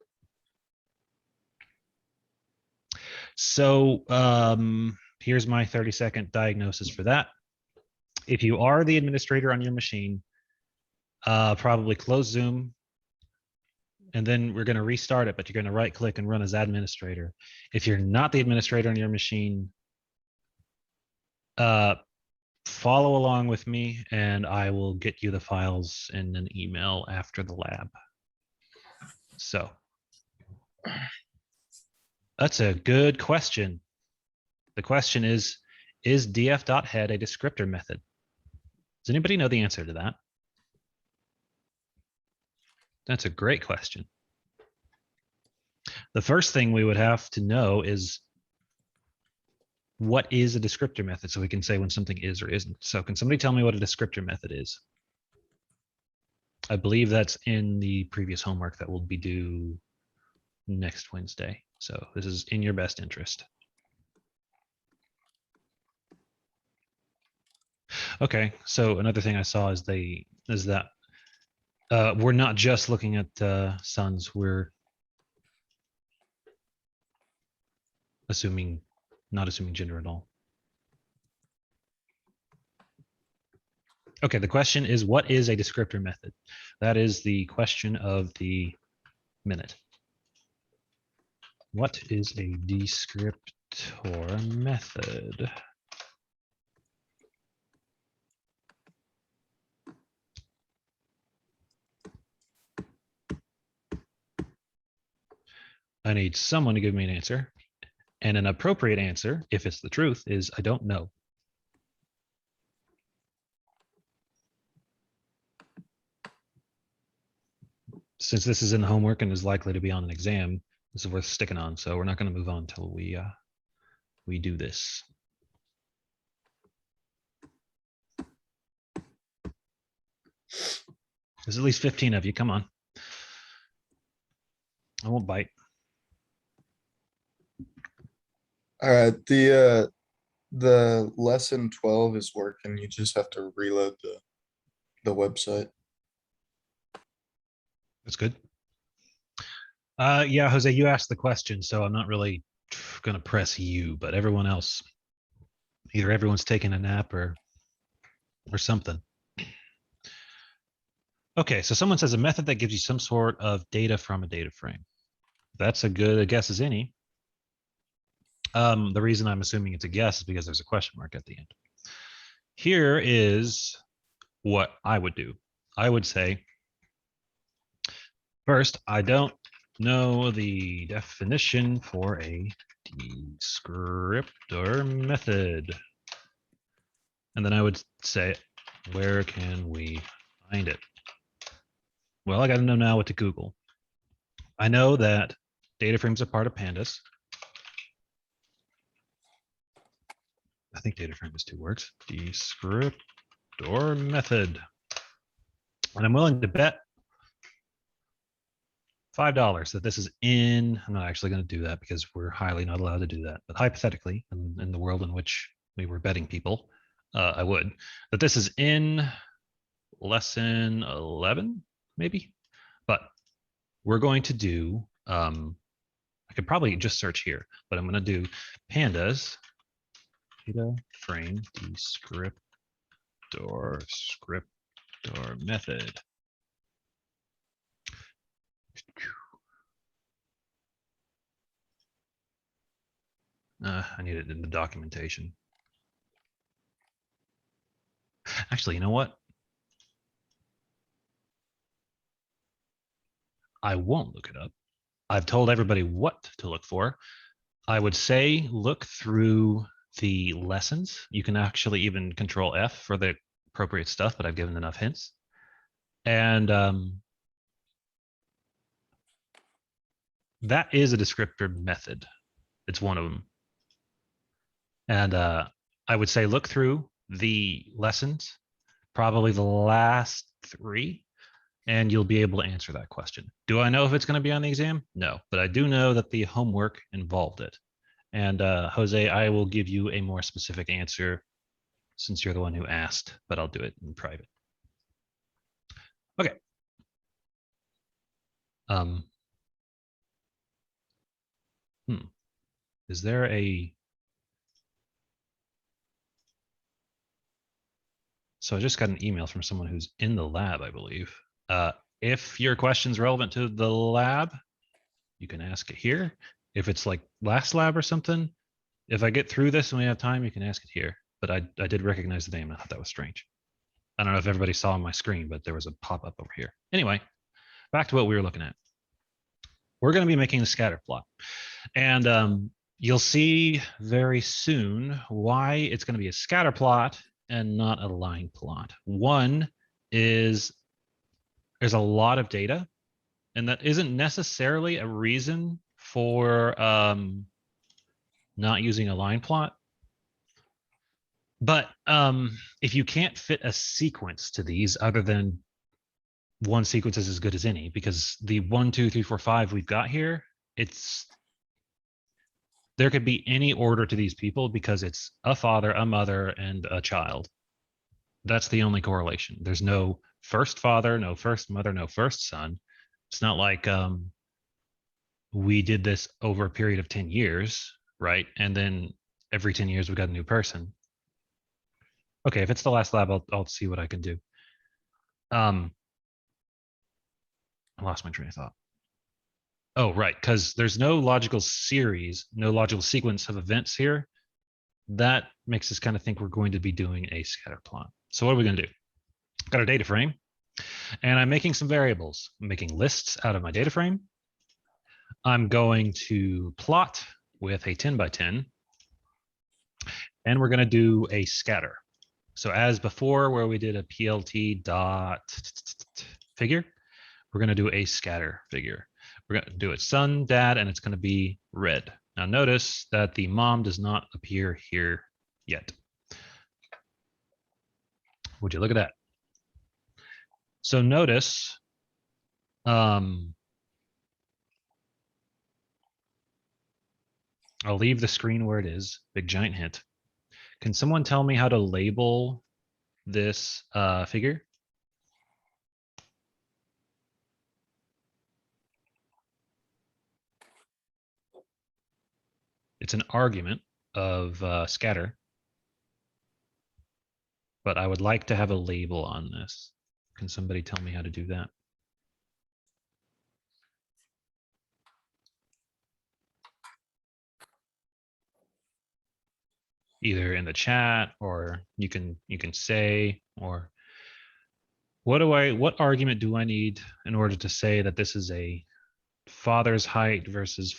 B: So here's my 30-second diagnosis for that. If you are the administrator on your machine, probably close Zoom, and then we're going to restart it, but you're going to right click and run as administrator. If you're not the administrator on your machine, follow along with me and I will get you the files in an email after the lab. So that's a good question. The question is df.head a descriptor method? Does anybody know the answer to that? That's a great question. The first thing we would have to know is what is a descriptor method, so we can say when something is or isn't. So can somebody tell me what a descriptor method is? I believe that's in the previous homework that will be due next Wednesday. So this is in your best interest. Okay, so another thing I saw is that we're not just looking at sons, we're not assuming gender at all. Okay, the question is, what is a descriptor method? That is the question of the minute. What is a descriptor method? I need someone to give me an answer. And an appropriate answer, if it's the truth, is I don't know. Since this is in the homework and is likely to be on an exam, this is worth sticking on. So we're not going to move on until we do this. There's at least 15 of you. Come on. I won't bite.
C: All right, the lesson 12 is working. You just have to reload the website.
B: That's good. Yeah, Jose, you asked the question, so I'm not really going to press you, but everyone else, either everyone's taking a nap or something. Okay, so someone says a method that gives you some sort of data from a data frame. That's a good a guess as any. The reason I'm assuming it's a guess is because there's a question mark at the end. Here is what I would do. I would say, first, I don't know the definition for a descriptor method. And then I would say it. Where can we find it? Well, I got to know now what to Google. I know that data frames are part of Pandas. I think data frame is 2 words. Descriptor method. And I'm willing to bet $5 that this is in. I'm not actually going to do that because we're highly not allowed to do that. But hypothetically, in the world in which we were betting people, I would. But this is in lesson 11, maybe. But we're going to do, I could probably just search here, but I'm going to do pandas data frame descriptor method. I need it in the documentation. Actually, you know what? I won't look it up. I've told everybody what to look for. I would say look through the lessons. You can actually even control F for the appropriate stuff, but I've given enough hints. And that is a descriptor method. It's one of them. And I would say look through the lessons, probably the last 3, and you'll be able to answer that question. Do I know if it's going to be on the exam? No, but I do know that the homework involved it. And Jose, I will give you a more specific answer since you're the one who asked, but I'll do it in private. Okay. Is there a... So I just got an email from someone who's in the lab, I believe. If your question's relevant to the lab, you can ask it here. If it's like last lab or something, if I get through this and we have time, you can ask it here. But I did recognize the name. I thought that was strange. I don't know if everybody saw on my screen, but there was a pop-up over here. Anyway, back to what we were looking at. We're going to be making a scatter plot. And you'll see very soon why it's going to be a scatter plot and not a line plot. One is there's a lot of data, and that isn't necessarily a reason for not using a line plot. But if you can't fit a sequence to these other than one sequence is as good as any, because the 1, 2, 3, 4, 5 we've got here, there could be any order to these people because it's a father, a mother, and a child. That's the only correlation. There's no first father, no first mother, no first son. It's not like we did this over a period of 10 years, right? And then every 10 years we got a new person. Okay, if it's the last lab, I'll see what I can do. I lost my train of thought. Oh, right, because there's no logical series, no logical sequence of events here. That makes us kind of think we're going to be doing a scatter plot. So what are we going to do? Got a data frame, and I'm making some variables. I'm making lists out of my data frame. I'm going to plot with a 10 by 10, and we're going to do a scatter. So as before, where we did a PLT dot figure, we're going to do a scatter figure. We're going to do it son, dad, and it's going to be red. Now notice that the mom does not appear here yet. Would you look at that? So notice, I'll leave the screen where it is, big giant hint. Can someone tell me how to label this figure? It's an argument of scatter, but I would like to have a label on this. Can somebody tell me how to do that? Either in the chat, or you can say, or what argument do I need in order to say that this is a father's height versus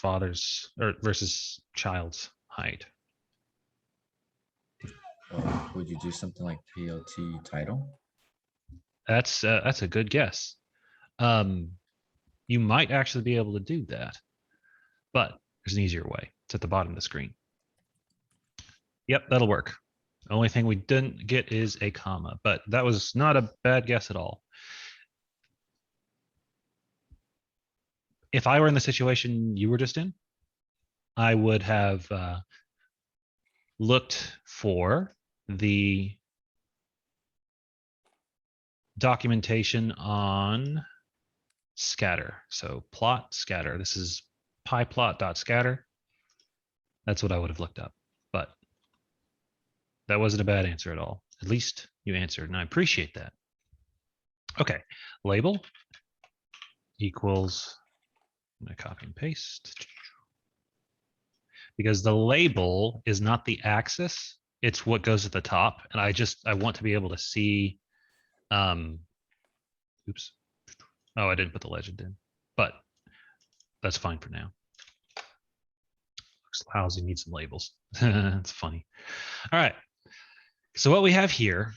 B: versus child's height?
A: Or would you do something like PLT title?
B: That's a good guess. You might actually be able to do that, but there's an easier way. It's at the bottom of the screen. Yep, that'll work. The only thing we didn't get is a comma, but that was not a bad guess at all. If I were in the situation you were just in, I would have looked for the documentation on scatter. So plot scatter. This is pyplot.scatter. That's what I would have looked up, but that wasn't a bad answer at all. At least you answered, and I appreciate that. Okay, label equals, I'm gonna copy and paste, because the label is not the axis, it's what goes at the top. And I want to be able to see, oops. Oh, I didn't put the legend in, but that's fine for now. Looks lousy, need some labels. It's funny. All right. So what we have here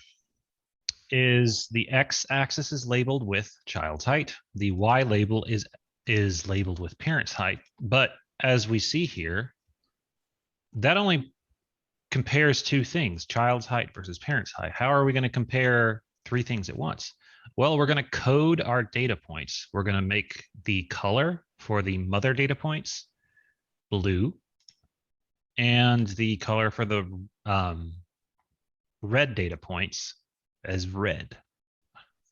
B: is the x-axis is labeled with child's height. The y label is labeled with parent's height. But as we see here, that only compares two things, child's height versus parent's height. How are we going to compare three things at once? Well, we're going to code our data points. We're going to make the color for the mother data points blue, and the color for the red data points as red.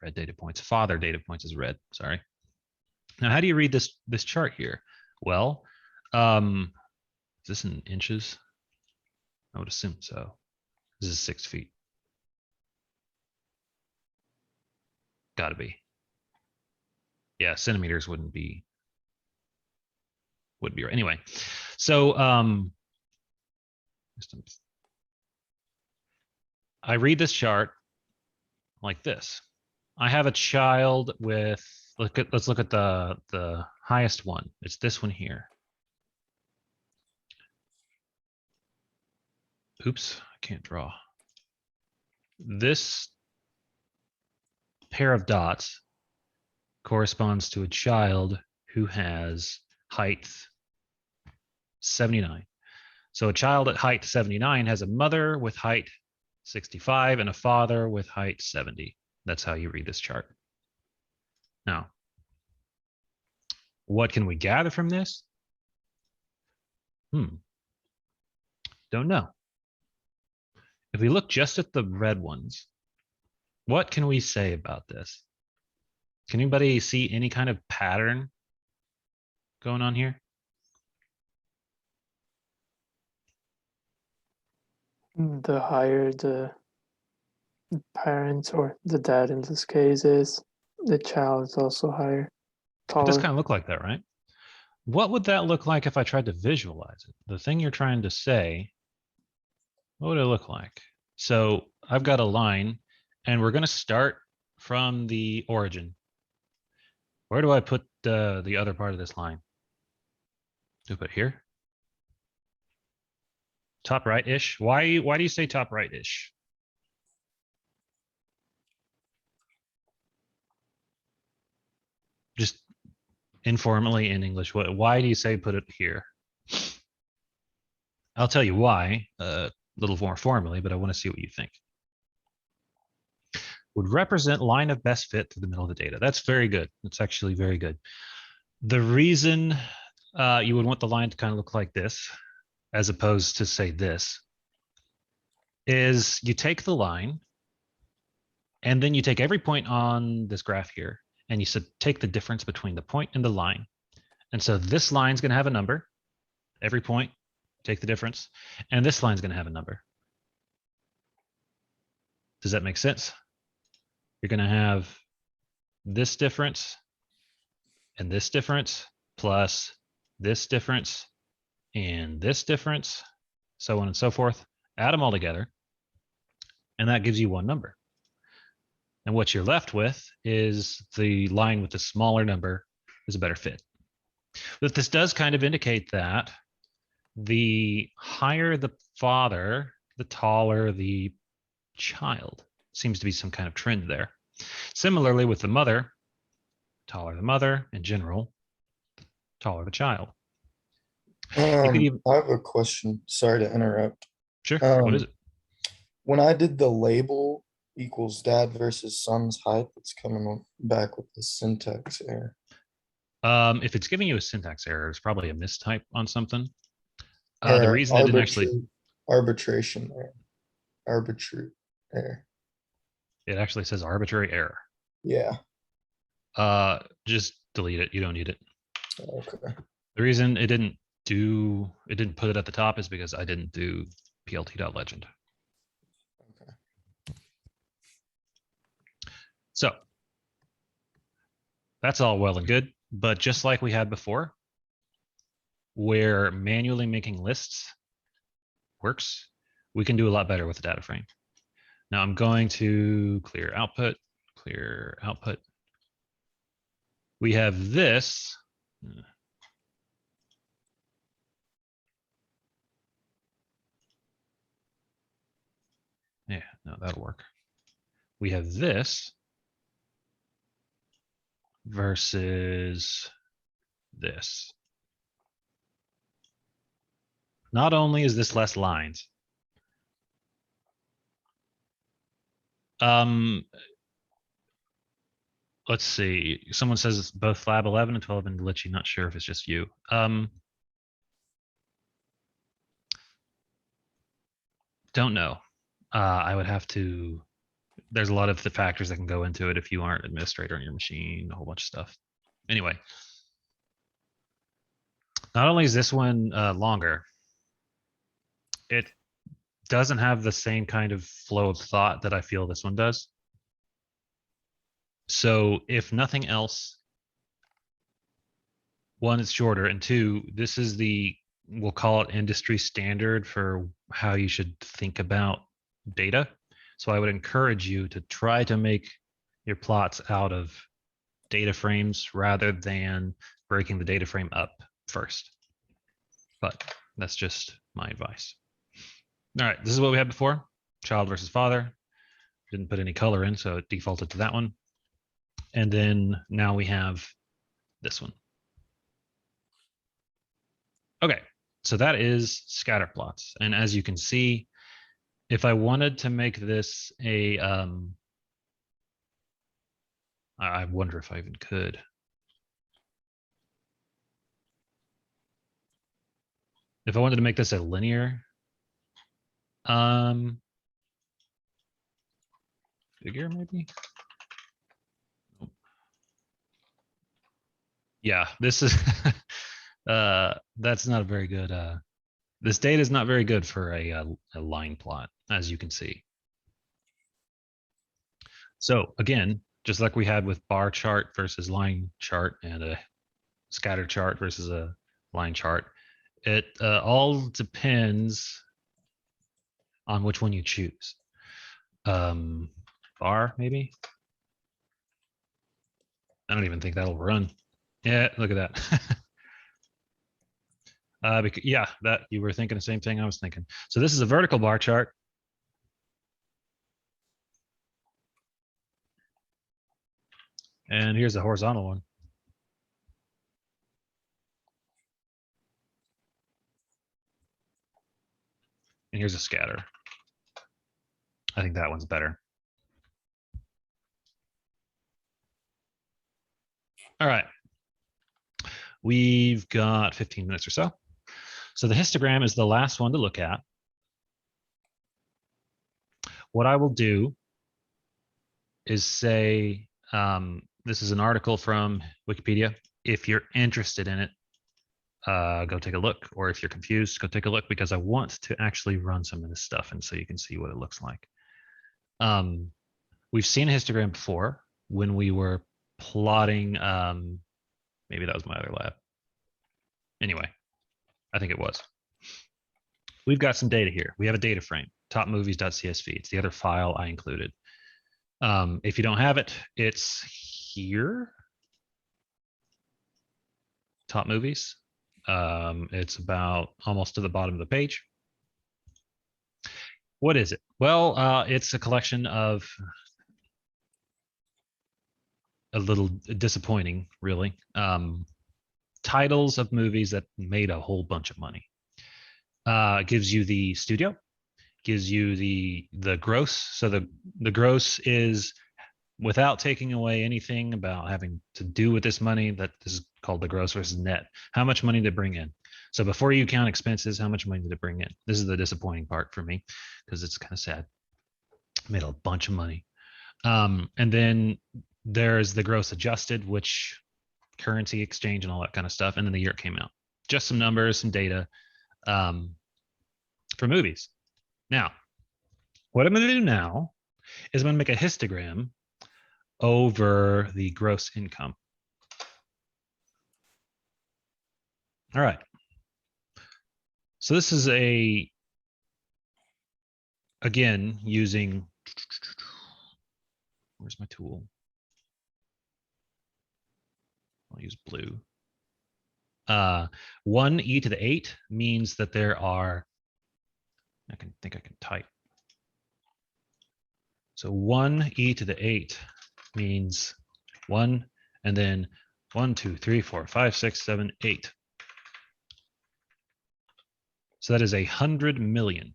B: Red data points, father data points is red, sorry. Now, how do you read this chart here? Well, is this in inches? I would assume so. This is 6 feet. Gotta be. Yeah, centimeters wouldn't be right. Anyway, so I read this chart like this. I have a child with, let's look at the highest one. It's this one here. Oops, I can't draw. This pair of dots corresponds to a child who has height 79. So a child at height 79 has a mother with height 65 and a father with height 70. That's how you read this chart. Now, what can we gather from this? Don't know. If we look just at the red ones, what can we say about this? Can anybody see any kind of pattern going on here?
D: The higher the parents, or the dad in this case, is, the child is also higher,
B: It does
D: taller.
B: kind of look like that, right? What would that look like if I tried to visualize it? The thing you're trying to say, what would it look like? So I've got a line, and we're going to start from the origin. Where do I put the other part of this line? Do I put here? Top right-ish? Why do you say top right-ish? Just informally in English, why do you say put it here? I'll tell you why a little more formally, but I want to see what you think. Would represent line of best fit to the middle of the data. That's very good. That's actually very good. The reason you would want the line to kind of look like this, as opposed to say this, is you take the line and then you take every point on this graph here and you take the difference between the point and the line. And so this line's going to have a number. Every point, take the difference. And this line's going to have a number. Does that make sense? You're going to have this difference and this difference plus this difference and this difference, so on and so forth. Add them all together, and that gives you one number. And what you're left with is the line with the smaller number is a better fit. But this does kind of indicate that the higher the father, the taller the child. Seems to be some kind of trend there. Similarly with the mother, taller the mother in general, taller the child. You could even,
C: I have a question. Sorry to interrupt.
B: sure, what is
C: Um,
B: it?
C: when I did the label equals dad versus son's height, it's coming back with the syntax error.
B: If it's giving you a syntax error, it's probably a mistype on something.
C: Or
B: The reason it didn't actually,
C: arbitration error. Arbitrary error.
B: it actually says arbitrary error.
C: Yeah.
B: Just delete it. You don't need it.
C: Okay.
B: The reason it didn't put it at the top is because I didn't do plt.legend.
C: Okay.
B: So that's all well and good, but just like we had before, where manually making lists works, we can do a lot better with the data frame. Now I'm going to clear output. We have this. Yeah, no, that'll work. We have this versus this. Not only is this less lines, let's see. Someone says it's both Lab 11 and 12 and glitchy. Not sure if it's just you. Don't know. I would have to. There's a lot of the factors that can go into it if you aren't administrator on your machine, a whole bunch of stuff. Anyway, not only is this one longer, it doesn't have the same kind of flow of thought that I feel this one does. So if nothing else, one, it's shorter, and two, this is the, we'll call it industry standard for how you should think about data. So I would encourage you to try to make your plots out of data frames rather than breaking the data frame up first. But that's just my advice. All right, this is what we had before. Child versus father. Didn't put any color in, so it defaulted to that one. And then now we have this one. Okay, so that is scatter plots. And as you can see, if I wanted to make this a, I wonder if I even could. If I wanted to make this a linear figure, maybe. Yeah, this is that's not a very good. This data is not very good for a line plot, as you can see. So again, just like we had with bar chart versus line chart and a scatter chart versus a line chart, it all depends on which one you choose. Bar, maybe? I don't even think that'll run. Yeah, look at that. Because, yeah, that you were thinking the same thing I was thinking. So this is a vertical bar chart. And here's a horizontal one. And here's a scatter. I think that one's better. All right. We've got 15 minutes or so. So the histogram is the last one to look at. What I will do is say, this is an article from Wikipedia. If you're interested in it, go take a look. Or if you're confused, go take a look, because I want to actually run some of this stuff and so you can see what it looks like. We've seen a histogram before when we were plotting, maybe that was my other lab. Anyway, I think it was. We've got some data here. We have a data frame, topmovies.csv. It's the other file I included. If you don't have it, it's here. Top movies. It's about almost to the bottom of the page. What is it? Well, it's a collection of a little disappointing, really, titles of movies that made a whole bunch of money. It gives you the studio, gives you the gross. So the gross is without taking away anything about having to do with this money. That is called the gross versus net. How much money to bring in? So before you count expenses, how much money did it bring in? This is the disappointing part for me because it's kind of sad. Made a bunch of money. And then there's the gross adjusted, which currency exchange and all that kind of stuff. And then the year it came out. Just some numbers, some data for movies. Now, what I'm going to do now is I'm going to make a histogram over the gross income. All right. So this is again, using, where's my tool? I'll use blue. 1e to the 8 means that there are, I can type. So 1e to the 8 means 1, and then 1, 2, 3, 4, 5, 6, 7, 8. So that is 100 million.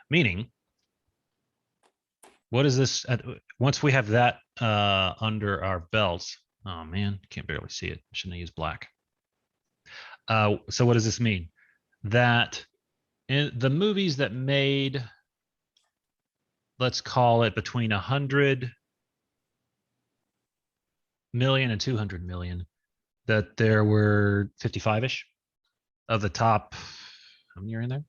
B: Meaning, what is this? Once we have that under our belts, oh man, can't barely see it. I shouldn't have used black. So what does this mean? That in the movies that made, let's call it between 100 million and 200 million, that there were 55-ish of the top, how many are in there?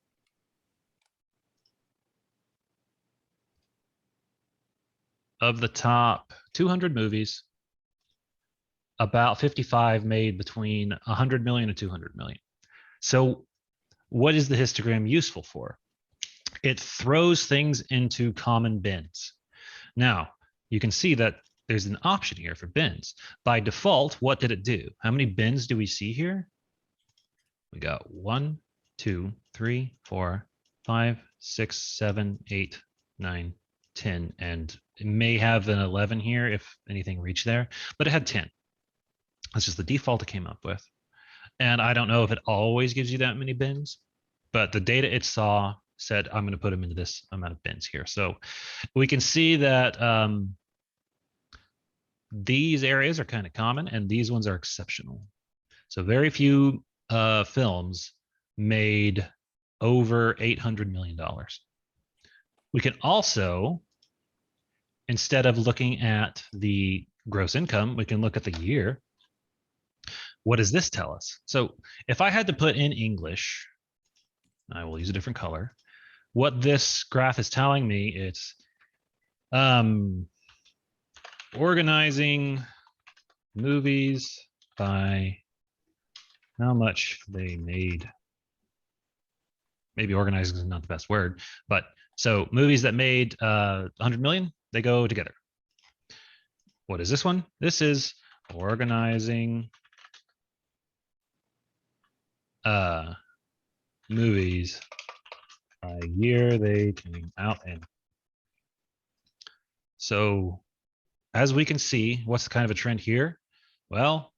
B: Of the top 200 movies, about 55 made between 100 million and 200 million. So what is the histogram useful for? It throws things into common bins. Now, you can see that there's an option here for bins. By default, what did it do? How many bins do we see here? We got 1, 2, 3, 4, 5, 6, 7, 8, 9, 10, and it may have an 11 here if anything reached there, but it had 10. That's just the default it came up with. And I don't know if it always gives you that many bins, but the data it saw said, I'm going to put them into this amount of bins here. So we can see that these areas are kind of common and these ones are exceptional. So very few films made over $800 million. We can also, instead of looking at the gross income, we can look at the year. What does this tell us? So if I had to put in English, I will use a different color. What this graph is telling me, it's organizing movies by how much they made. Maybe organizing is not the best word, but so movies that made 100 million, they go together. What is this one? This is organizing movies by year they came out in. So as we can see, what's kind of a trend here? Well,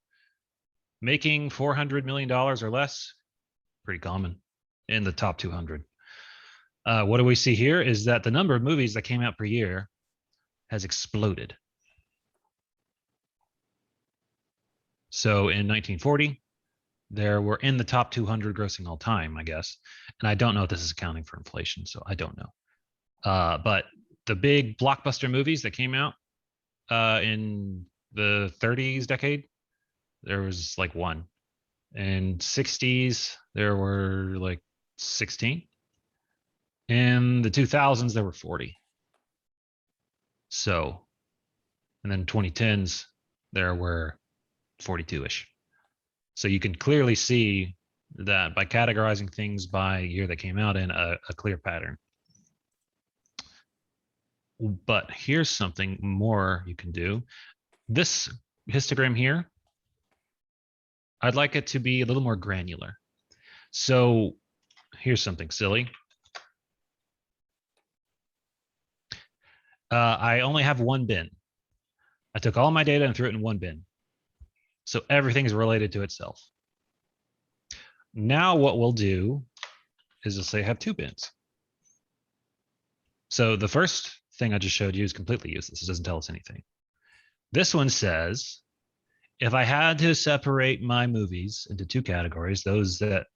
B: making $400 million or less, pretty common in the top 200. What do we see here is that the number of movies that came out per year has exploded. So in 1940, there were in the top 200 grossing all time, I guess. And I don't know if this is accounting for inflation, so I don't know. But the big blockbuster movies that came out in the 30s decade, there was like 1. In 60s, there were like 16. In the 2000s, there were 40. So, and then 2010s, there were 42-ish. So you can clearly see that by categorizing things by year that came out in, a clear pattern. But here's something more you can do. This histogram here, I'd like it to be a little more granular. So here's something silly. I only have one bin. I took all my data and threw it in one bin. So everything is related to itself. Now what we'll do is let's say I have two bins. So the first thing I just showed you is completely useless. It doesn't tell us anything. This one says, if I had to separate my movies into two categories, those that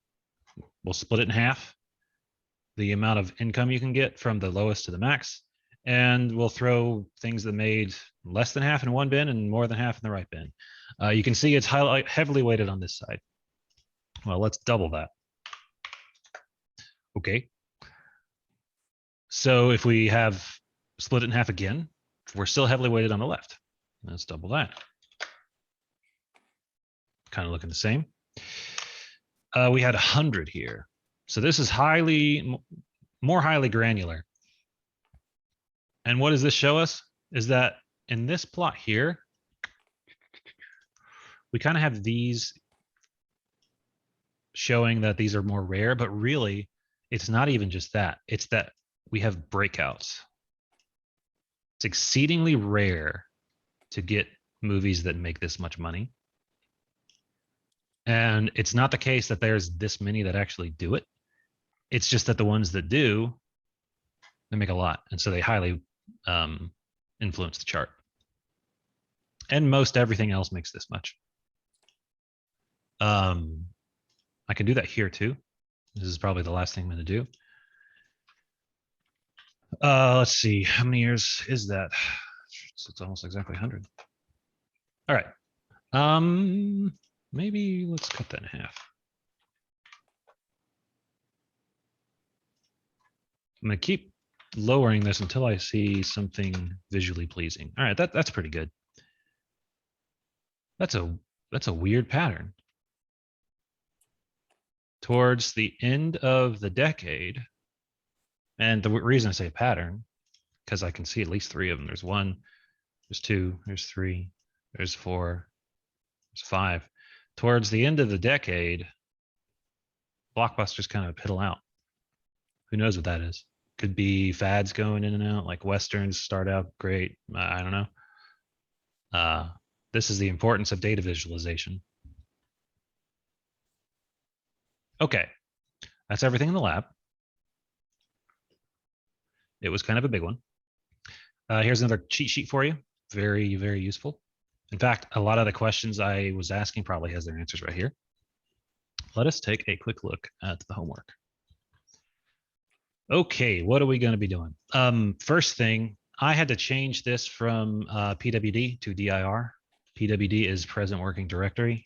B: will split it in half, the amount of income you can get from the lowest to the max, and we'll throw things that made less than half in one bin and more than half in the right bin. You can see it's heavily weighted on this side. Well, let's double that. Okay. So if we have split it in half again, we're still heavily weighted on the left. Let's double that. Kind of looking the same. We had 100 here. So this is more highly granular. And what does this show us? Is that in this plot here, we kind of have these showing that these are more rare, but really it's not even just that. It's that we have breakouts. It's exceedingly rare to get movies that make this much money. And it's not the case that there's this many that actually do it. It's just that the ones that do, they make a lot. And so they highly influence the chart. And most everything else makes this much. I can do that here too. This is probably the last thing I'm going to do. Let's see, how many years is that? It's almost exactly 100. All right. Maybe let's cut that in half. I'm going to keep lowering this until I see something visually pleasing. All right, that's pretty good. That's a weird pattern. Towards the end of the decade, and the reason I say pattern, because I can see at least three of them. There's one, there's two, there's three, there's four, there's five. Towards the end of the decade, blockbusters kind of piddle out. Who knows what that is? Could be fads going in and out, like Westerns start out great. I don't know. This is the importance of data visualization. Okay, that's everything in the lab. It was kind of a big one. Here's another cheat sheet for you. Very, very useful. In fact, a lot of the questions I was asking probably has their answers right here. Let us take a quick look at the homework. Okay, what are we going to be doing? First thing, I had to change this from PWD to DIR. PWD is present working directory,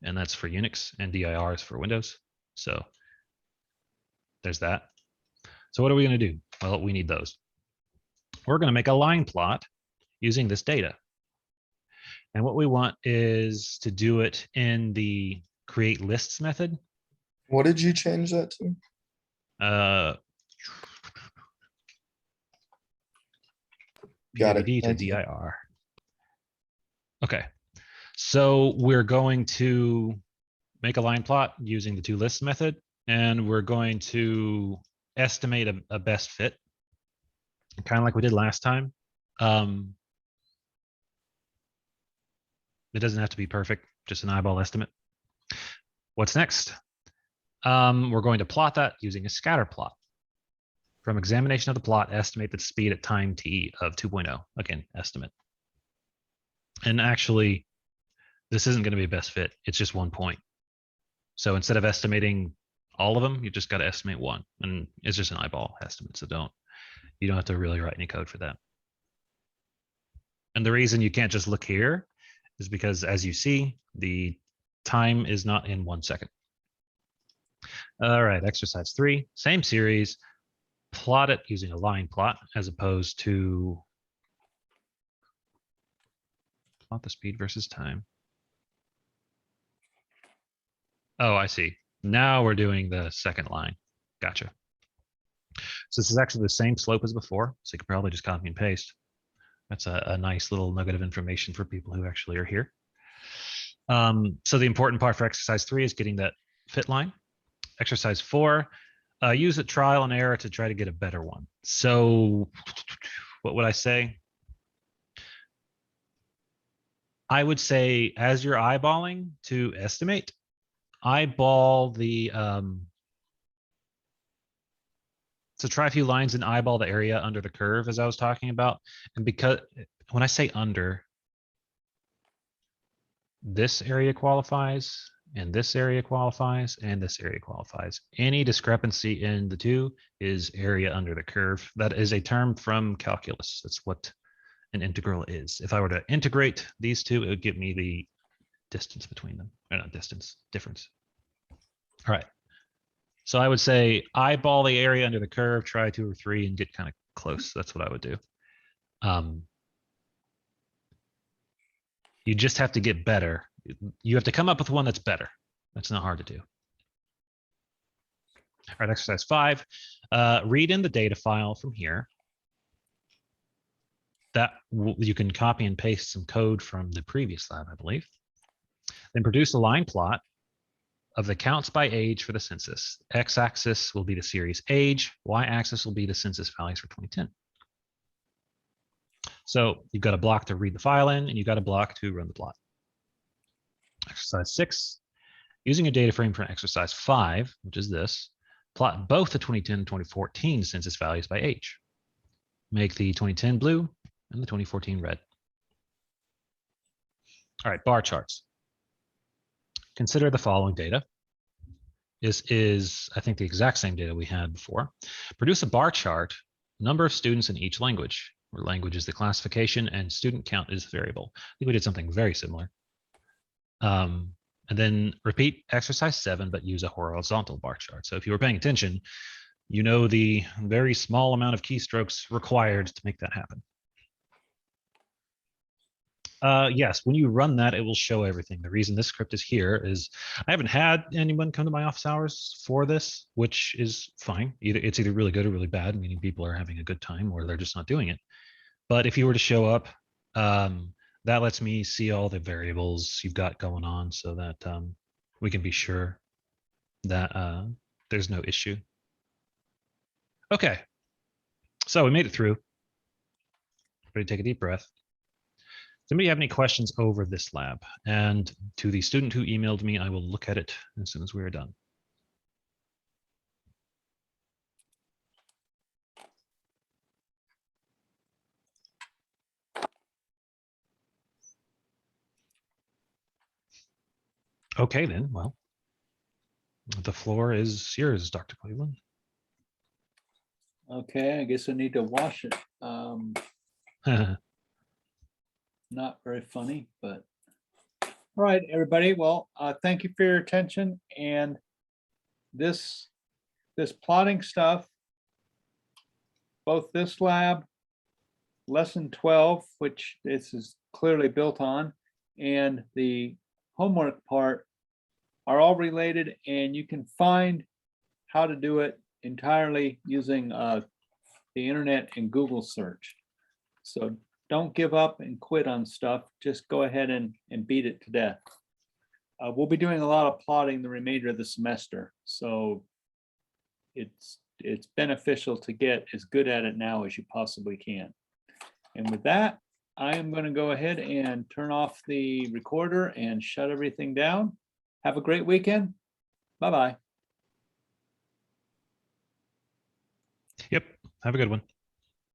B: and that's for Unix, and DIR is for Windows. So there's that. So what are we going to do? Well, we need those. We're going to make a line plot using this data. And what we want is to do it in the create lists method.
C: What did you change that to? Got it.
B: PWD to
C: Thank you.
B: DIR. Okay. So we're going to make a line plot using the toLists method, and we're going to estimate a best fit, kind of like we did last time. It doesn't have to be perfect, just an eyeball estimate. What's next? We're going to plot that using a scatter plot. From examination of the plot, estimate the speed at time t of 2.0. Again, estimate. And actually, this isn't going to be a best fit. It's just 1 point. So instead of estimating all of them, you just got to estimate one. And it's just an eyeball estimate. So you don't have to really write any code for that. And the reason you can't just look here is because, as you see, the time is not in 1 second. All right, exercise 3, same series. Plot it using a line plot as opposed to plot the speed versus time. Oh, I see. Now we're doing the second line. Gotcha. So this is actually the same slope as before, so you could probably just copy and paste. That's a nice little nugget of information for people who actually are here. So the important part for exercise 3 is getting that fit line. Exercise 4, use a trial and error to try to get a better one. So what would I say? I would say, as you're eyeballing to estimate, eyeball the so try a few lines and eyeball the area under the curve, as I was talking about. And because when I say under, this area qualifies, and this area qualifies, and this area qualifies. Any discrepancy in the two is area under the curve. That is a term from calculus. That's what an integral is. If I were to integrate these two, it would give me the distance between them, or not distance, difference. All right. So I would say eyeball the area under the curve, try 2 or 3, and get kind of close. That's what I would do. You just have to get better. You have to come up with one that's better. That's not hard to do. All right, exercise 5. Read in the data file from here. That you can copy and paste some code from the previous lab, I believe. Then produce a line plot of the counts by age for the census. X-axis will be the series age. Y-axis will be the census values for 2010. So you've got a block to read the file in, and you've got a block to run the plot. Exercise 6, using a data frame for exercise 5, which is this, plot both the 2010 and 2014 census values by age. Make the 2010 blue and the 2014 red. All right, bar charts. Consider the following data. This is, I think, the exact same data we had before. Produce a bar chart, number of students in each language, where language is the classification and student count is the variable. I think we did something very similar. And then repeat exercise 7, but use a horizontal bar chart. So if you were paying attention, you know the very small amount of keystrokes required to make that happen. Yes, when you run that, it will show everything. The reason this script is here is I haven't had anyone come to my office hours for this, which is fine. It's either really good or really bad, meaning people are having a good time or they're just not doing it. But if you were to show up, that lets me see all the variables you've got going on so that we can be sure that there's no issue. Okay, so we made it through. Everybody take a deep breath. Does anybody have any questions over this lab? And to the student who emailed me, I will look at it as soon as we are done. Okay, then, well, the floor is yours, Dr. Cleveland.
E: Okay, I guess I need to wash it. Not very funny, but all right, everybody. Well, thank you for your attention. And this plotting stuff, both this lab, lesson 12, which this is clearly built on, and the homework part are all related, and you can find how to do it entirely using the internet and Google search. So don't give up and quit on stuff. Just go ahead and beat it to death. We'll be doing a lot of plotting the remainder of the semester. So it's beneficial to get as good at it now as you possibly can. And with that, I am going to go ahead and turn off the recorder and shut everything down. Have a great weekend. Bye-bye.
B: Yep, have a good one.